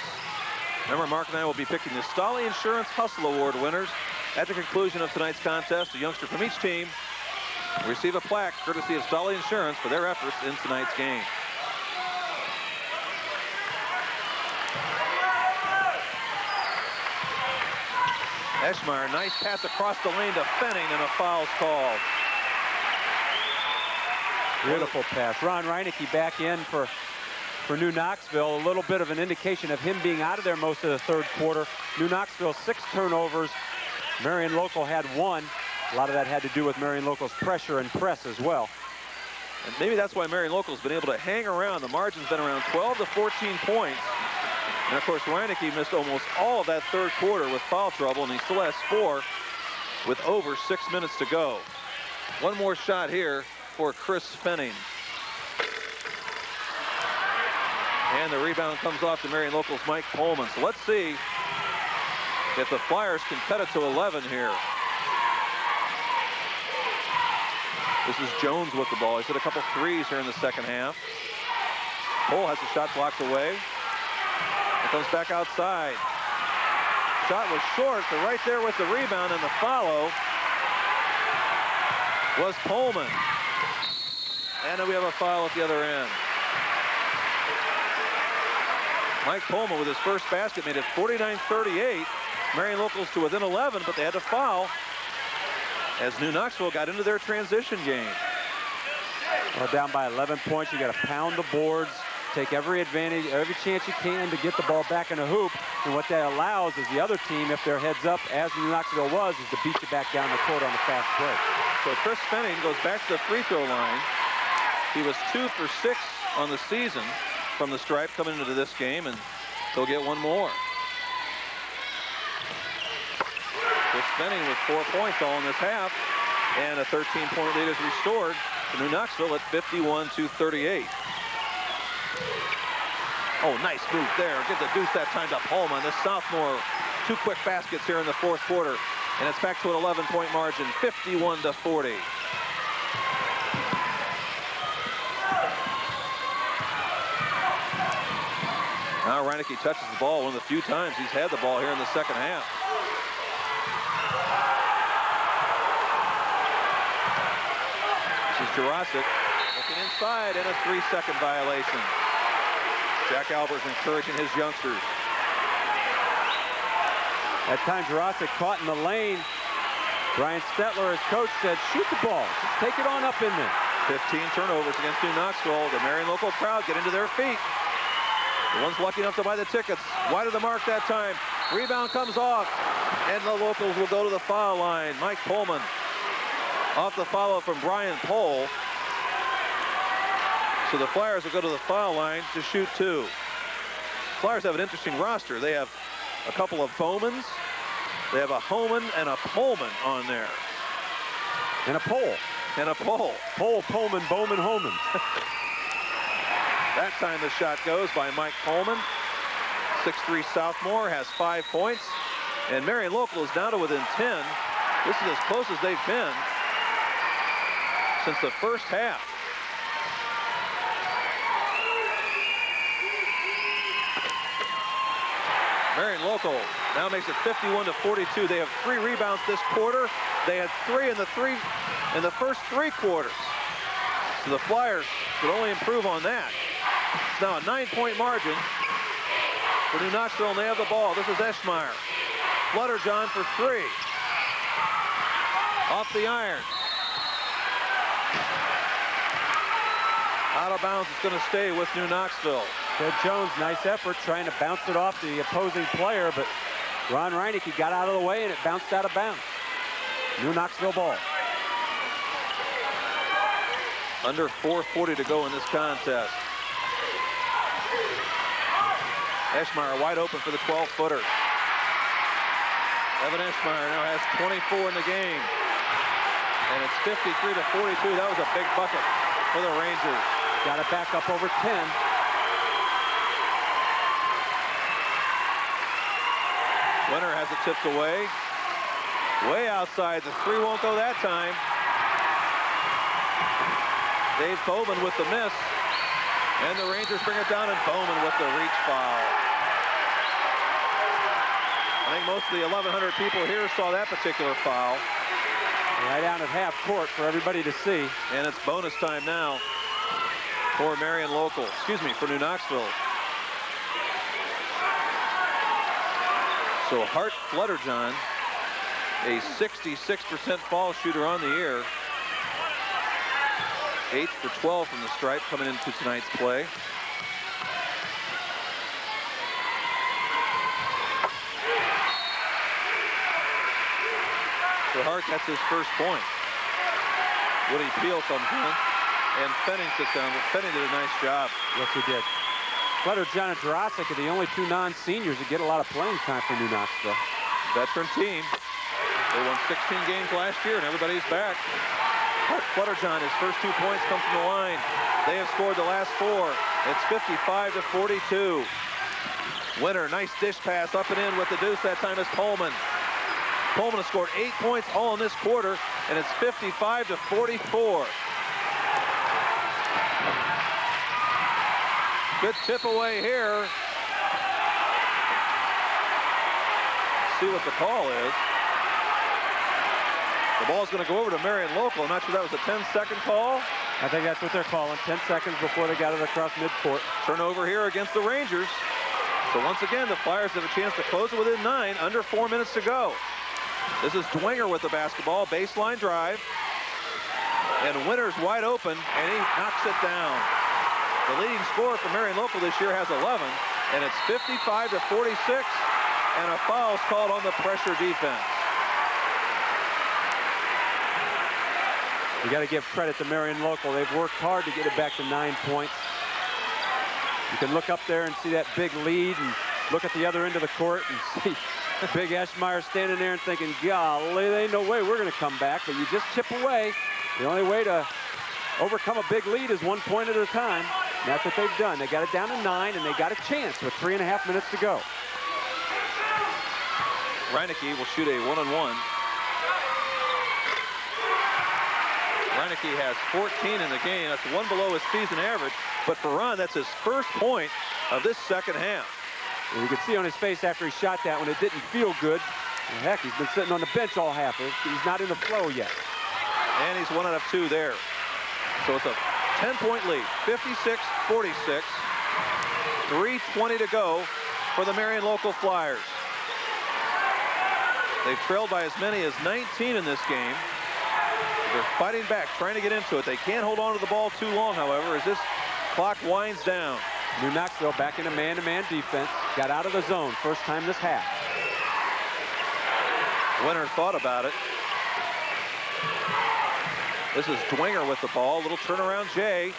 Remember, Mark and I will be picking the Stolly Insurance Hustle Award winners at the conclusion of tonight's contest. A youngster from each team will receive a plaque courtesy of Stolly Insurance for their efforts in tonight's game. Eschmeyer, nice pass across the lane to Fenning, and a foul's called.
Beautiful pass. Ron Reinecke back in for New Knoxville. A little bit of an indication of him being out of there most of the third quarter. New Knoxville 6 turnovers. Marion Local had 1. A lot of that had to do with Marion Local's pressure and press as well.
And maybe that's why Marion Local's been able to hang around. The margin's been around 12 to 14 points. And of course, Reinecke missed almost all of that third quarter with foul trouble, and he still has 4 with over 6 minutes to go. One more shot here for Chris Fenning. And the rebound comes off to Marion Local's Mike Pullman. So let's see if the Flyers can cut it to 11 here. This is Jones with the ball. He's hit a couple threes here in the second half. Cole has the shot blocked away. It comes back outside. Shot was short, but right there with the rebound and the follow was Pullman. And then we have a foul at the other end. Mike Pullman with his first basket made it 49-38. Marion Locals to within 11, but they had to foul as New Knoxville got into their transition game.
Well, down by 11 points, you got to pound the boards, take every advantage, every chance you can to get the ball back in the hoop. And what that allows is the other team, if they're heads up, as New Knoxville was, is to beat you back down the court on the fast break.
So Chris Fenning goes back to the free throw line. He was 2 for 6 on the season from the stripe coming into this game, and he'll get one more. Chris Fenning with 4 points all in this half, and a 13-point lead is restored to New Knoxville at 51-38. Oh, nice move there. Get the deuce that time to Pullman. The sophomore, 2 quick baskets here in the fourth quarter, and it's back to an 11-point margin, 51-40. Now Reinecke touches the ball one of the few times he's had the ball here in the second half. This is Jurasic looking inside, and a 3-second violation. Jack Albert's encouraging his youngsters.
That time Jurasic caught in the lane. Brian Stetler, his coach, said, shoot the ball. Just take it on up in there.
15 turnovers against New Knoxville. The Marion Local crowd get into their feet. The ones lucky enough to buy the tickets. Wide of the mark that time. Rebound comes off, and the Locals will go to the foul line. Mike Pullman off the follow from Brian Pohl. So the Flyers will go to the foul line to shoot 2. Flyers have an interesting roster. They have a couple of Bowmans. They have a Homan and a Pullman on there.
And a Pohl.
And a Pohl.
Pohl, Pullman, Bowman, Homan.
That time the shot goes by Mike Pullman. 6'3" sophomore, has 5 points. And Marion Local is down to within 10. This is as close as they've been since the first half. Marion Local now makes it 51-42. They have 3 rebounds this quarter. They had 3 in the first 3 quarters. So the Flyers could only improve on that. It's now a 9-point margin for New Knoxville, and they have the ball. This is Eschmeyer. Flutterjohn for 3. Off the iron. Out of bounds. It's going to stay with New Knoxville.
Ted Jones, nice effort trying to bounce it off the opposing player, but Ron Reinecke got out of the way and it bounced out of bounds. New Knoxville ball.
Under 4:40 to go in this contest. Eschmeyer wide open for the 12-footer. Evan Eschmeyer now has 24 in the game. And it's 53-42. That was a big bucket for the Rangers.
Got it back up over 10.
Winner has it tipped away. Way outside. The 3 won't go that time. Dave Bowman with the miss. And the Rangers bring it down, and Bowman with the reach foul. I think most of the 1,100 people here saw that particular foul.
Right down at half court for everybody to see.
And it's bonus time now for Marion Local. Excuse me, for New Knoxville. So Hart Flutterjohn, a 66% foul shooter on the year. 8 for 12 from the stripe coming into tonight's play. For Hart, that's his first point. Woody Peel comes in, and Fenning sits down, but Fenning did a nice job.
Yes, he did. Flutterjohn and Jurasik are the only two non-seniors that get a lot of playing time for New Knoxville.
Veteran team. They won 16 games last year, and everybody's back. Hart Flutterjohn, his first 2 points come from the line. They have scored the last 4. It's 55-42. Winner, nice dish pass up and in with the deuce. That time is Pullman. Pullman has scored 8 points all in this quarter, and it's 55-44. Good tip away here. See what the call is. The ball's going to go over to Marion Local. I'm not sure that was a 10-second call.
I think that's what they're calling. 10 seconds before they got it across midcourt.
Turnover here against the Rangers. So once again, the Flyers have a chance to close it within 9, under 4 minutes to go. This is Dwinger with the basketball, baseline drive. And Winter's wide open, and he knocks it down. The leading scorer for Marion Local this year has 11, and it's 55-46, and a foul's called on the pressure defense.
You got to give credit to Marion Local. They've worked hard to get it back to 9 points. You can look up there and see that big lead and look at the other end of the court and see Big Eschmeyer standing there and thinking, golly, there ain't no way we're going to come back. But you just chip away. The only way to overcome a big lead is 1 point at a time. And that's what they've done. They got it down to 9, and they got a chance with 3.5 minutes to go.
Reineke will shoot a one-on-one. Reineke has 14 in the game. That's one below his season average. But for Ron, that's his first point of this second half.
And you can see on his face after he shot that one, it didn't feel good. And heck, he's been sitting on the bench all half. He's not in the flow yet.
And he's 1 out of 2 there. So it's a 10-point lead, 56-46. 3:20 to go for the Marion Local Flyers. They've trailed by as many as 19 in this game. They're fighting back, trying to get into it. They can't hold on to the ball too long, however, as this clock winds down.
New Knoxville back into man-to-man defense. Got out of the zone first time this half.
Winter thought about it. This is Dwinger with the ball. Little turnaround Jay.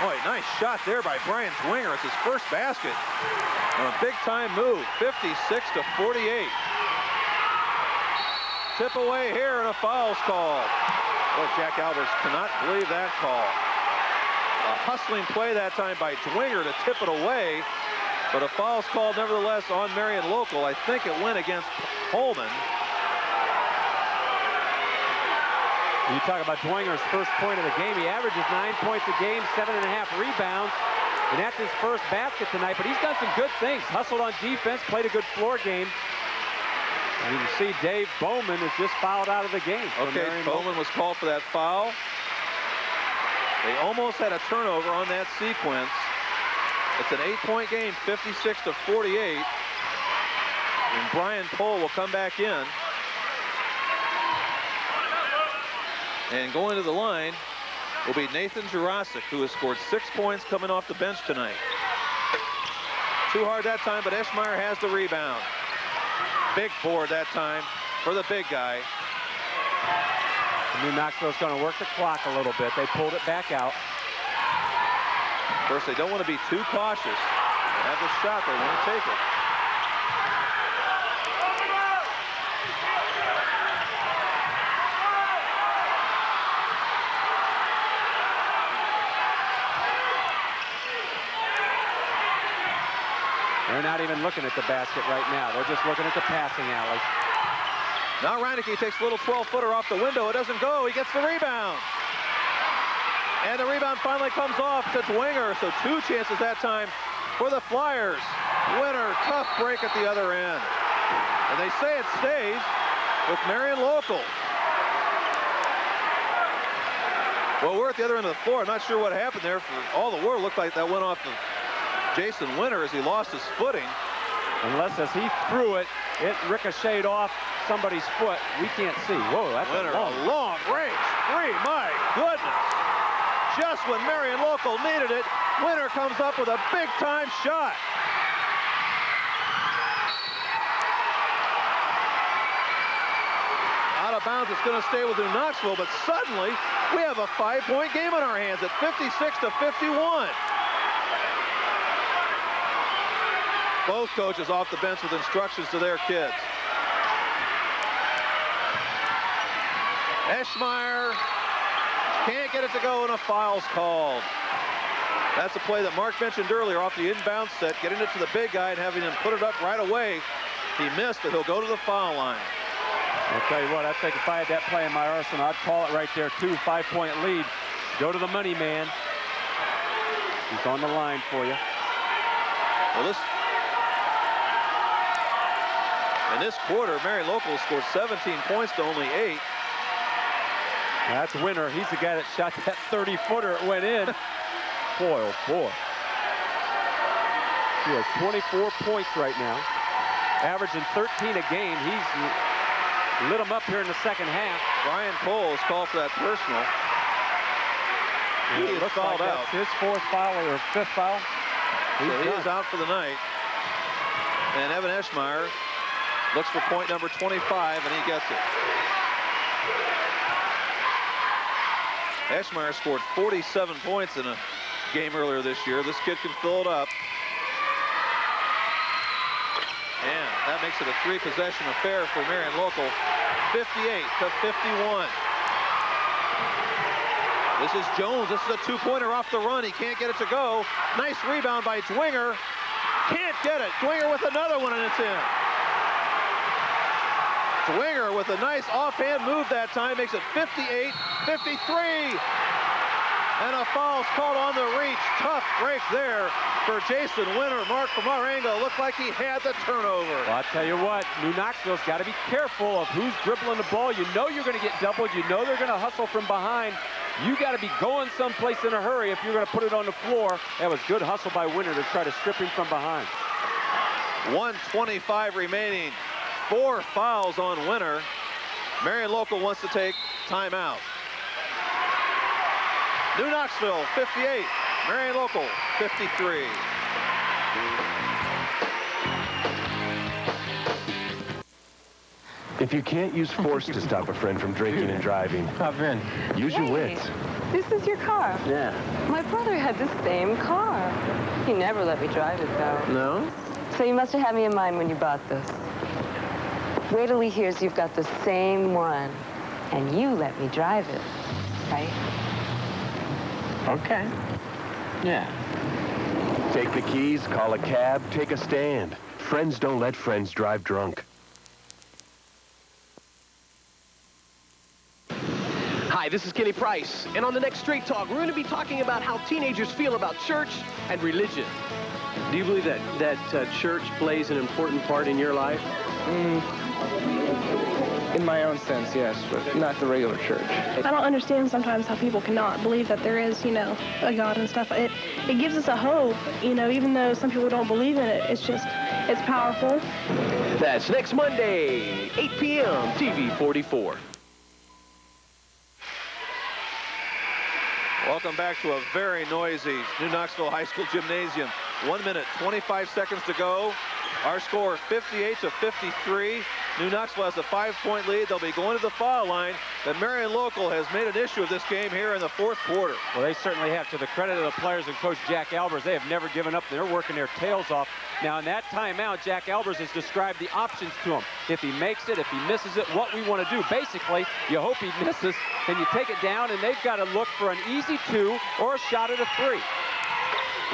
Boy, nice shot there by Brian Dwinger. It's his first basket. On a big-time move, 56-48. Tip away here, and a foul's called. Well, Jack Albers cannot believe that call. A hustling play that time by Dwinger to tip it away, but a foul's called nevertheless on Marion Local. I think it went against Holman.
You talk about Dwinger's first point of the game. He averages 9 points a game, 7.5 rebounds, and that's his first basket tonight. But he's done some good things. Hustled on defense, played a good floor game. And you can see Dave Bowman is just fouled out of the game.
Okay, Bowman was called for that foul. They almost had a turnover on that sequence. It's an 8-point game, 56-48. And Brian Pohl will come back in. And going to the line will be Nathan Jurasik, who has scored 6 points coming off the bench tonight. Too hard that time, but Eschmeyer has the rebound. Big board that time for the big guy.
New Knoxville's going to work the clock a little bit. They pulled it back out.
Of course, they don't want to be too cautious. They have the shot. They want to take it.
They're not even looking at the basket right now. They're just looking at the passing alley.
Now Reineke takes a little 12-footer off the window. It doesn't go. He gets the rebound. And the rebound finally comes off to Dwenger, so 2 chances that time for the Flyers. Winner, tough break at the other end. And they say it stays with Marion Local. Well, we're at the other end of the floor. I'm not sure what happened there. For all the world, looked like that went off of Jason Winter as he lost his footing.
Unless as he threw it, it ricocheted off somebody's foot. We can't see. Whoa, that's
Winter,
a
long range three. My goodness. Just when Marion Local needed it, Winter comes up with a big-time shot. Out of bounds, it's going to stay with New Knoxville, but suddenly we have a 5-point game on our hands at 56-51. Both coaches off the bench with instructions to their kids. Eschmeyer can't get it to go, and a foul's called. That's a play that Mark mentioned earlier off the inbound set, getting it to the big guy and having him put it up right away. He missed, but he'll go to the foul line.
I'll tell you what, I think if I had that play in my arsenal, I'd call it right there, too. 5-point lead. Go to the money man. He's on the line for you.
Well, in this quarter, Marion Local scored 17 points to only 8.
That's Winter. He's the guy that shot that 30-footer. It went in. Boy, oh boy. He has 24 points right now. Averaging 13 a game. He's lit him up here in the second half.
Brian Coles called for that personal. He is fouled out.
His 4th foul or 5th foul.
So he is out for the night. And Evan Eschmeyer looks for point number 25, and he gets it. Eschmeyer scored 47 points in a game earlier this year. This kid can fill it up. And that makes it a 3-possession affair for Marion Local, 58-51. This is Jones. This is a 2-pointer off the run. He can't get it to go. Nice rebound by Dwenger. Can't get it. Dwenger with another one, and it's in. Dwenger with a nice offhand move that time makes it 58-53. And a foul's called on the reach. Tough break there for Jason Winter. Mark, from our angle, looked like he had the turnover.
Well, I'll tell you what, New Knoxville's got to be careful of who's dribbling the ball. You know you're going to get doubled. You know they're going to hustle from behind. You got to be going someplace in a hurry if you're going to put it on the floor. That was good hustle by Winter to try to strip him from behind.
1:25 remaining. 4 fouls on Winter. Marion Local wants to take timeout. New Knoxville 58, Marion Local 53.
If you can't use force to stop a friend from drinking and driving,
hop in.
Use your wits.
This is your car.
Yeah.
My brother had the same car. He never let me drive it, though.
No?
So you must have had me in mind when you bought this. Wait till he hears you've got the same one, and you let me drive it, right?
Okay. Yeah. Take the keys, call a cab, take a stand. Friends don't let friends drive drunk.
Hi, this is Kenny Price, and on the next Straight Talk, we're going to be talking about how teenagers feel about church and religion. Do you believe that church plays an important part in your life?
In my own sense, yes, but not the regular church.
I don't understand sometimes how people cannot believe that there is, a God and stuff. It gives us a hope, even though some people don't believe in it. It's powerful.
That's next Monday, 8 p.m., TV 44.
Welcome back to a very noisy New Knoxville High School gymnasium. 1 minute, 25 seconds to go. Our score 58-53. New Knoxville has a 5-point lead. They'll be going to the foul line. The Marion Local has made an issue of this game here in the 4th quarter.
Well, they certainly have. To the credit of the players and Coach Jack Albers, they have never given up. They're working their tails off. Now, in that timeout, Jack Albers has described the options to him. If he makes it, if he misses it, what we want to do. Basically, you hope he misses, then you take it down, and they've got to look for an easy 2 or a shot at a 3.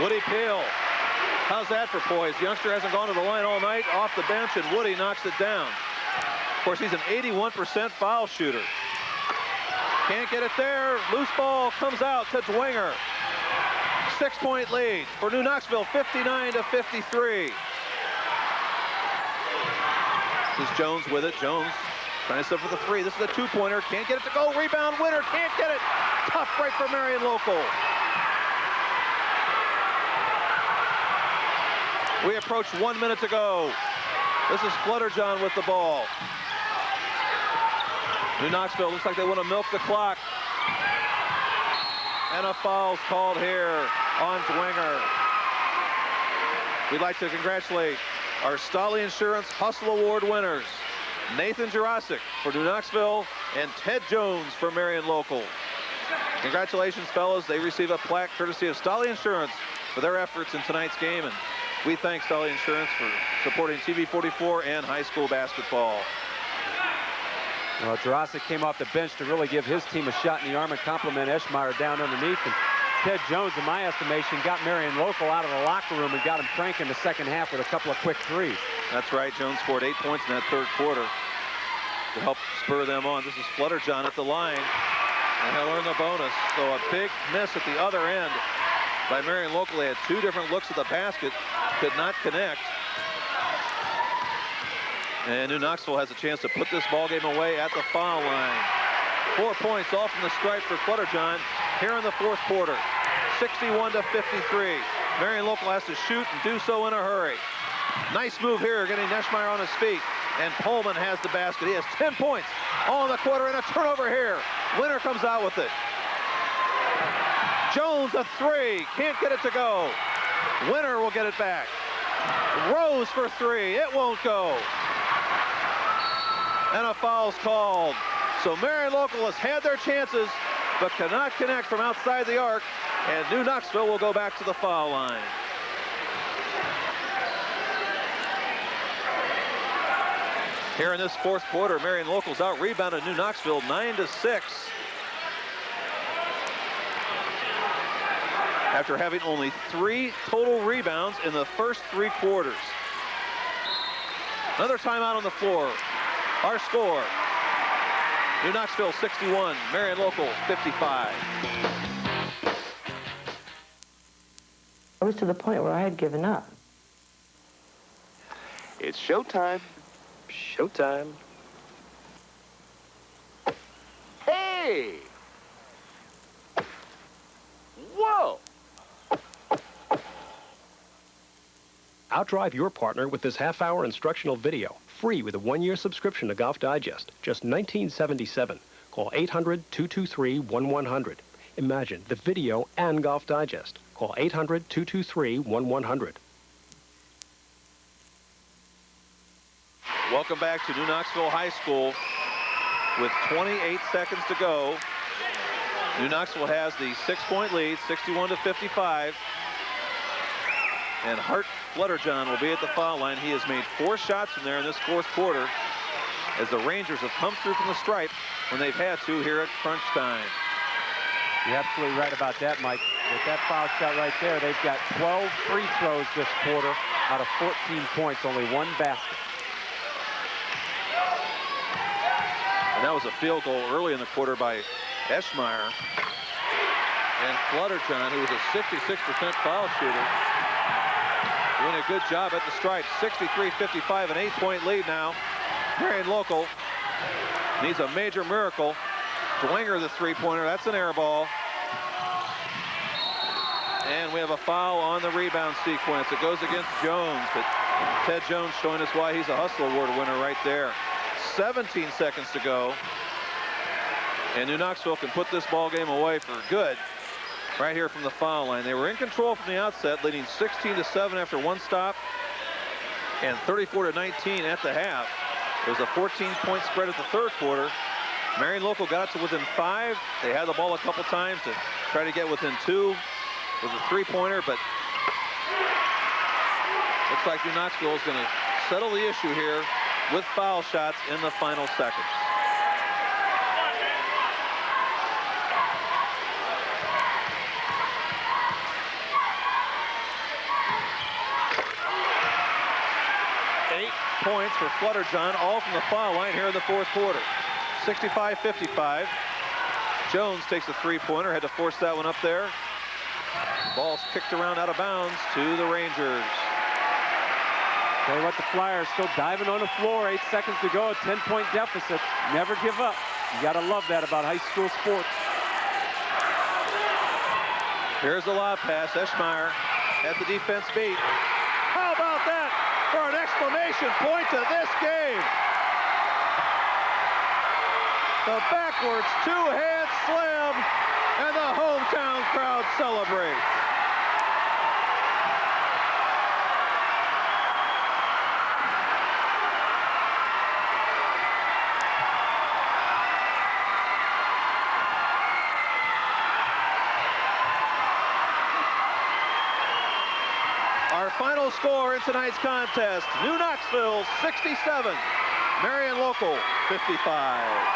Woody Peel. How's that for poise? The youngster hasn't gone to the line all night. Off the bench, and Woody knocks it down. Of course, he's an 81% foul shooter. Can't get it there. Loose ball comes out to Dwenger. 6-point lead for New Knoxville, 59-53. This is Jones with it. Jones trying to set for the three. This is a two-pointer. Can't get it to go. Rebound. Winner. Can't get it. Tough break for Marion Local. We approach 1 minute to go. This is Flutterjohn with the ball. New Knoxville looks like they want to milk the clock. And a foul's called here on Dwenger. We'd like to congratulate our Stolle Insurance Hustle Award winners, Nathan Jurasic for New Knoxville and Ted Jones for Marion Local. Congratulations, fellas. They receive a plaque courtesy of Stolle Insurance for their efforts in tonight's game, and we thank Stolle Insurance for supporting TV44 and high school basketball.
Well, Jurasic came off the bench to really give his team a shot in the arm and compliment Eschmeyer down underneath. And Ted Jones, in my estimation, got Marion Local out of the locker room and got him cranking the second half with a couple of quick threes.
That's right. Jones scored 8 points in that third quarter to help spur them on. This is Flutterjohn at the line, and he'll earn the bonus. So a big miss at the other end by Marion Local. They had two different looks at the basket, could not connect. And New Knoxville has a chance to put this ball game away at the foul line. 4 points off from the stripe for Flutterjohn here in the fourth quarter. 61-53. Marion Local has to shoot and do so in a hurry. Nice move here, getting Eschmeyer on his feet. And Pullman has the basket. He has 10 points all in the quarter, and a turnover here. Winner comes out with it. Jones, a three. Can't get it to go. Winner will get it back. Rose for three. It won't go. And a foul's called. So Marion Local has had their chances, but cannot connect from outside the arc. And New Knoxville will go back to the foul line. Here in this fourth quarter, Marion Local's out-rebounded New Knoxville 9-6. After having only 3 total rebounds in the first 3 quarters. Another timeout on the floor. Our score, New Knoxville 61, Marion Local 55.
I was to the point where I had given up.
It's showtime. Showtime. Hey! Whoa!
Outdrive your partner with this half-hour instructional video, free with a 1-year subscription to Golf Digest, just $19.77. Call 800-223-1100. Imagine the video and Golf Digest. Call 800-223-1100.
Welcome back to New Knoxville High School with 28 seconds to go. New Knoxville has the 6-point lead, 61-55. And Hart Flutterjohn will be at the foul line. He has made 4 shots from there in this fourth quarter as the Rangers have come through from the stripe when they've had to here at crunch time.
You're absolutely right about that, Mike. With that foul shot right there, they've got 12 free throws this quarter out of 14 points, only 1 basket.
And that was a field goal early in the quarter by Eschmeyer. And Flutterjohn, who was a 66% foul shooter, doing a good job at the stripe. 63-55, an 8-point lead now. Marion Local needs a major miracle. Dwenger, the three-pointer, that's an air ball. And we have a foul on the rebound sequence. It goes against Jones, but Ted Jones showing us why he's a Hustle Award winner right there. 17 seconds to go. And New Knoxville can put this ball game away for good right here from the foul line. They were in control from the outset, leading 16-7 after 1 stop and 34-19 at the half. It was a 14-point spread at the third quarter. Marion Local got to within 5. They had the ball a couple times to try to get within 2 with a three-pointer, but looks like New Knoxville is going to settle the issue here with foul shots in the final seconds. Points for Flutterjohn, all from the foul line here in the fourth quarter. 65-55. Jones takes a three-pointer, had to force that one up there. Ball's kicked around out of bounds to the Rangers.
Tell you what, the Flyers still diving on the floor. 8 seconds to go, a 10-point deficit. Never give up. You got to love that about high school sports.
Here's the lob pass. Eschmeyer at the defense beat. How about that for an exclamation point to this game? The backwards two-hand slam, and the hometown crowd celebrates. Our final score in tonight's contest, New Knoxville 67, Marion Local 55.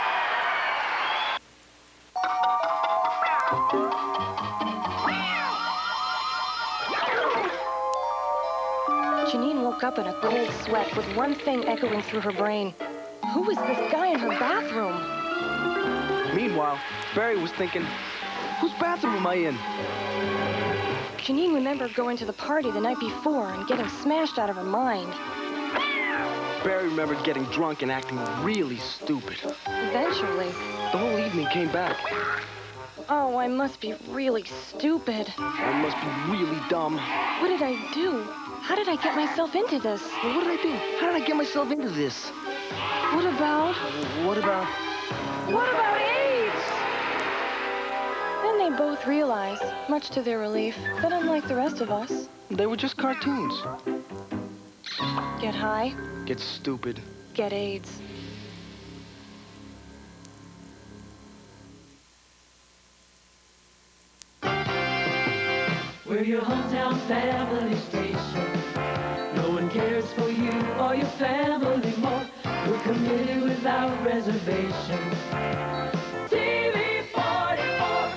Janine woke up in a cold sweat with one thing echoing through her brain. Who was this guy in her bathroom?
Meanwhile, Barry was thinking, whose bathroom am I in?
Janine remembered going to the party the night before and getting smashed out of her mind.
Barry remembered getting drunk and acting really stupid.
Eventually.
The whole evening came back.
Oh, I must be really stupid.
I must be really dumb.
What did I do? How did I get myself into this?
Well, what did I do? How did I get myself into this?
What about?
What about?
What about AIDS? Then they both realized, much to their relief, that unlike the rest of us,
they were just cartoons.
Get high,
get stupid,
get AIDS.
We're your hometown family station. No one cares for you or your family more. We're committed without reservation. TV 44.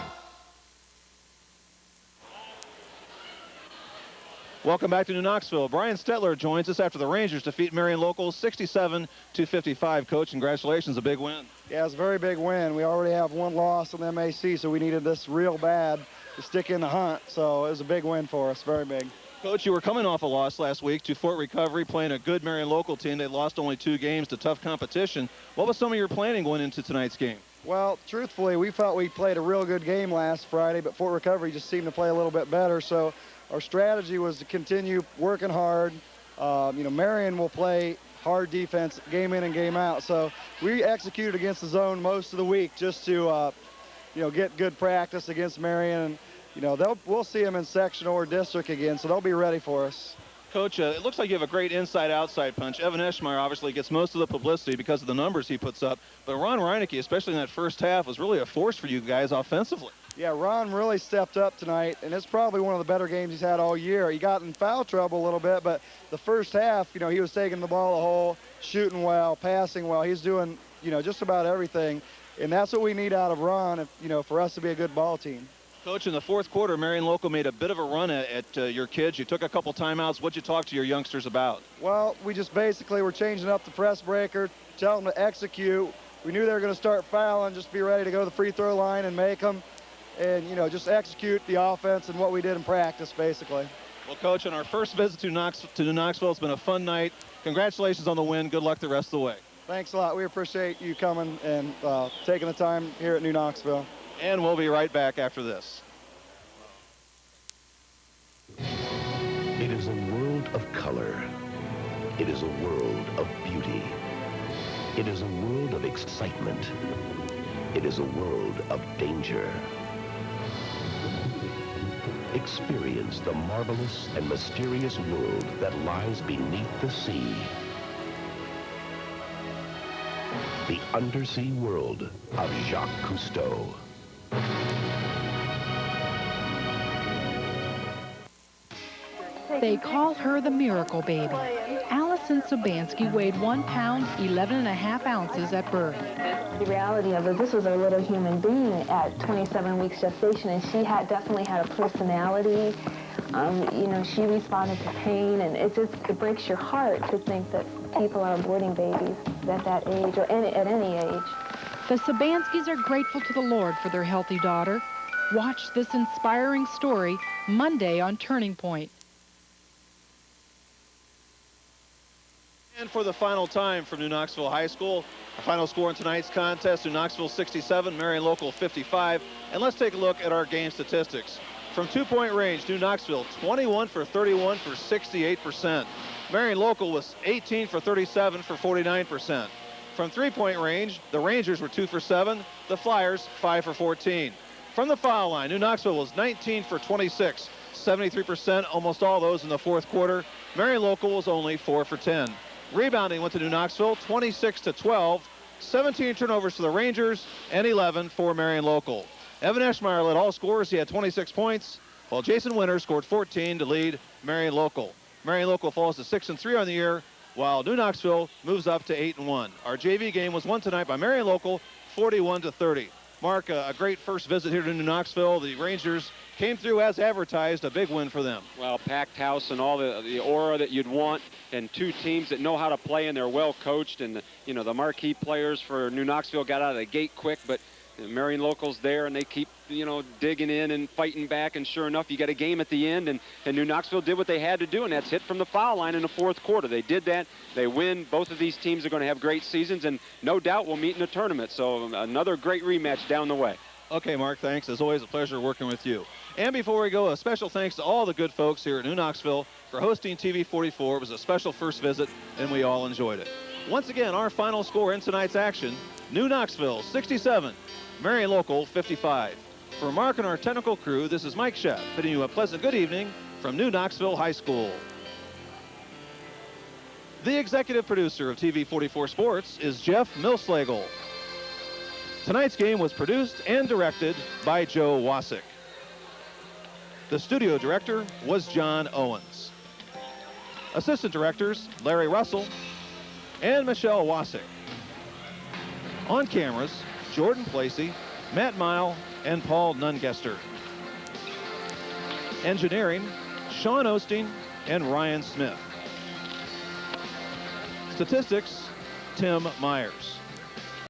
Welcome back to New Knoxville. Brian Stetler joins us after the Rangers defeat Marion Local 67-55. Coach, congratulations, a big win.
Yeah, it's a very big win. We already have one loss in the MAC, so we needed this real bad to stick in the hunt. So it was a big win for us, very big.
Coach, you were coming off a loss last week to Fort Recovery, playing a good Marion Local team. They lost only 2 games to tough competition. What was some of your planning going into tonight's game?
Well, truthfully, we felt we played a real good game last Friday, but Fort Recovery just seemed to play a little bit better. So our strategy was to continue working hard. Marion will play hard defense game in and game out. So we executed against the zone most of the week just to, get good practice against Marion. And, we'll see them in sectional or district again, so they'll be ready for us.
Coach, it looks like you have a great inside-outside punch. Evan Eschmeyer obviously gets most of the publicity because of the numbers he puts up. But Ron Reinecke, especially in that first half, was really a force for you guys offensively.
Yeah, Ron really stepped up tonight, and it's probably one of the better games he's had all year. He got in foul trouble a little bit, but the first half, he was taking the ball the hole, shooting well, passing well. He's doing, just about everything. And that's what we need out of Ron, for us to be a good ball team.
Coach, in the fourth quarter, Marion Local made a bit of a run at your kids. You took a couple timeouts. What'd you talk to your youngsters about?
Well, we just basically were changing up the press breaker, telling them to execute. We knew they were going to start fouling, just be ready to go to the free throw line and make them. And, just execute the offense and what we did in practice, basically.
Well, Coach, on our first visit to New Knoxville, it's been a fun night. Congratulations on the win. Good luck the rest of the way.
Thanks a lot. We appreciate you coming and taking the time here at New Knoxville.
And we'll be right back after this.
It is a world of color. It is a world of beauty. It is a world of excitement. It is a world of danger. Experience the marvelous and mysterious world that lies beneath the sea. The undersea world of Jacques Cousteau.
They call her the Miracle Baby. Allison Sobansky weighed 1 pound, 11.5 ounces at birth.
The reality of it, this was a little human being at 27 weeks gestation, and she definitely had a personality. She responded to pain, and it breaks your heart to think that people are aborting babies at that age, or at any age.
The Sabanskis are grateful to the Lord for their healthy daughter. Watch this inspiring story Monday on Turning Point.
And for the final time from New Knoxville High School, our final score in tonight's contest, New Knoxville 67, Marion Local 55. And let's take a look at our game statistics. From two-point range, New Knoxville 21 for 31 for 68%. Marion Local was 18 for 37 for 49%. From three-point range, the Rangers were 2 for 7, the Flyers 5 for 14. From the foul line, New Knoxville was 19 for 26, 73%, almost all those in the fourth quarter. Marion Local was only 4 for 10. Rebounding went to New Knoxville, 26 to 12, 17 turnovers for the Rangers, and 11 for Marion Local. Evan Eschmeyer led all scorers. He had 26 points, while Jason Winter scored 14 to lead Marion Local. Marion Local falls to 6-3 on the year, while New Knoxville moves up to 8-1. Our JV game was won tonight by Marion Local, 41-30. Mark, a great first visit here to New Knoxville. The Rangers came through as advertised, a big win for them.
Well, packed house and all the aura that you'd want, and two teams that know how to play, and they're well coached. And the marquee players for New Knoxville got out of the gate quick, but Marion Local's there, and they keep digging in and fighting back. And sure enough, you got a game at the end, and New Knoxville did what they had to do, and that's hit from the foul line in the fourth quarter. They did that. They win. Both of these teams are going to have great seasons, and no doubt we'll meet in the tournament. So another great rematch down the way.
Okay, Mark, thanks. As always, a pleasure working with you. And before we go, a special thanks to all the good folks here at New Knoxville for hosting TV 44. It was a special first visit, and we all enjoyed it. Once again, our final score in tonight's action, New Knoxville 67, Marion Local 55. For Mark and our technical crew, this is Mike Sheff, bidding you a pleasant good evening from New Knoxville High School. The executive producer of TV 44 Sports is Jeff Milslagel. Tonight's game was produced and directed by Joe Wasick. The studio director was John Owens. Assistant directors, Larry Russell and Michelle Wasick. On cameras, Jordan Placey, Matt Mile, and Paul Nungester. Engineering, Sean Osteen and Ryan Smith. Statistics, Tim Myers.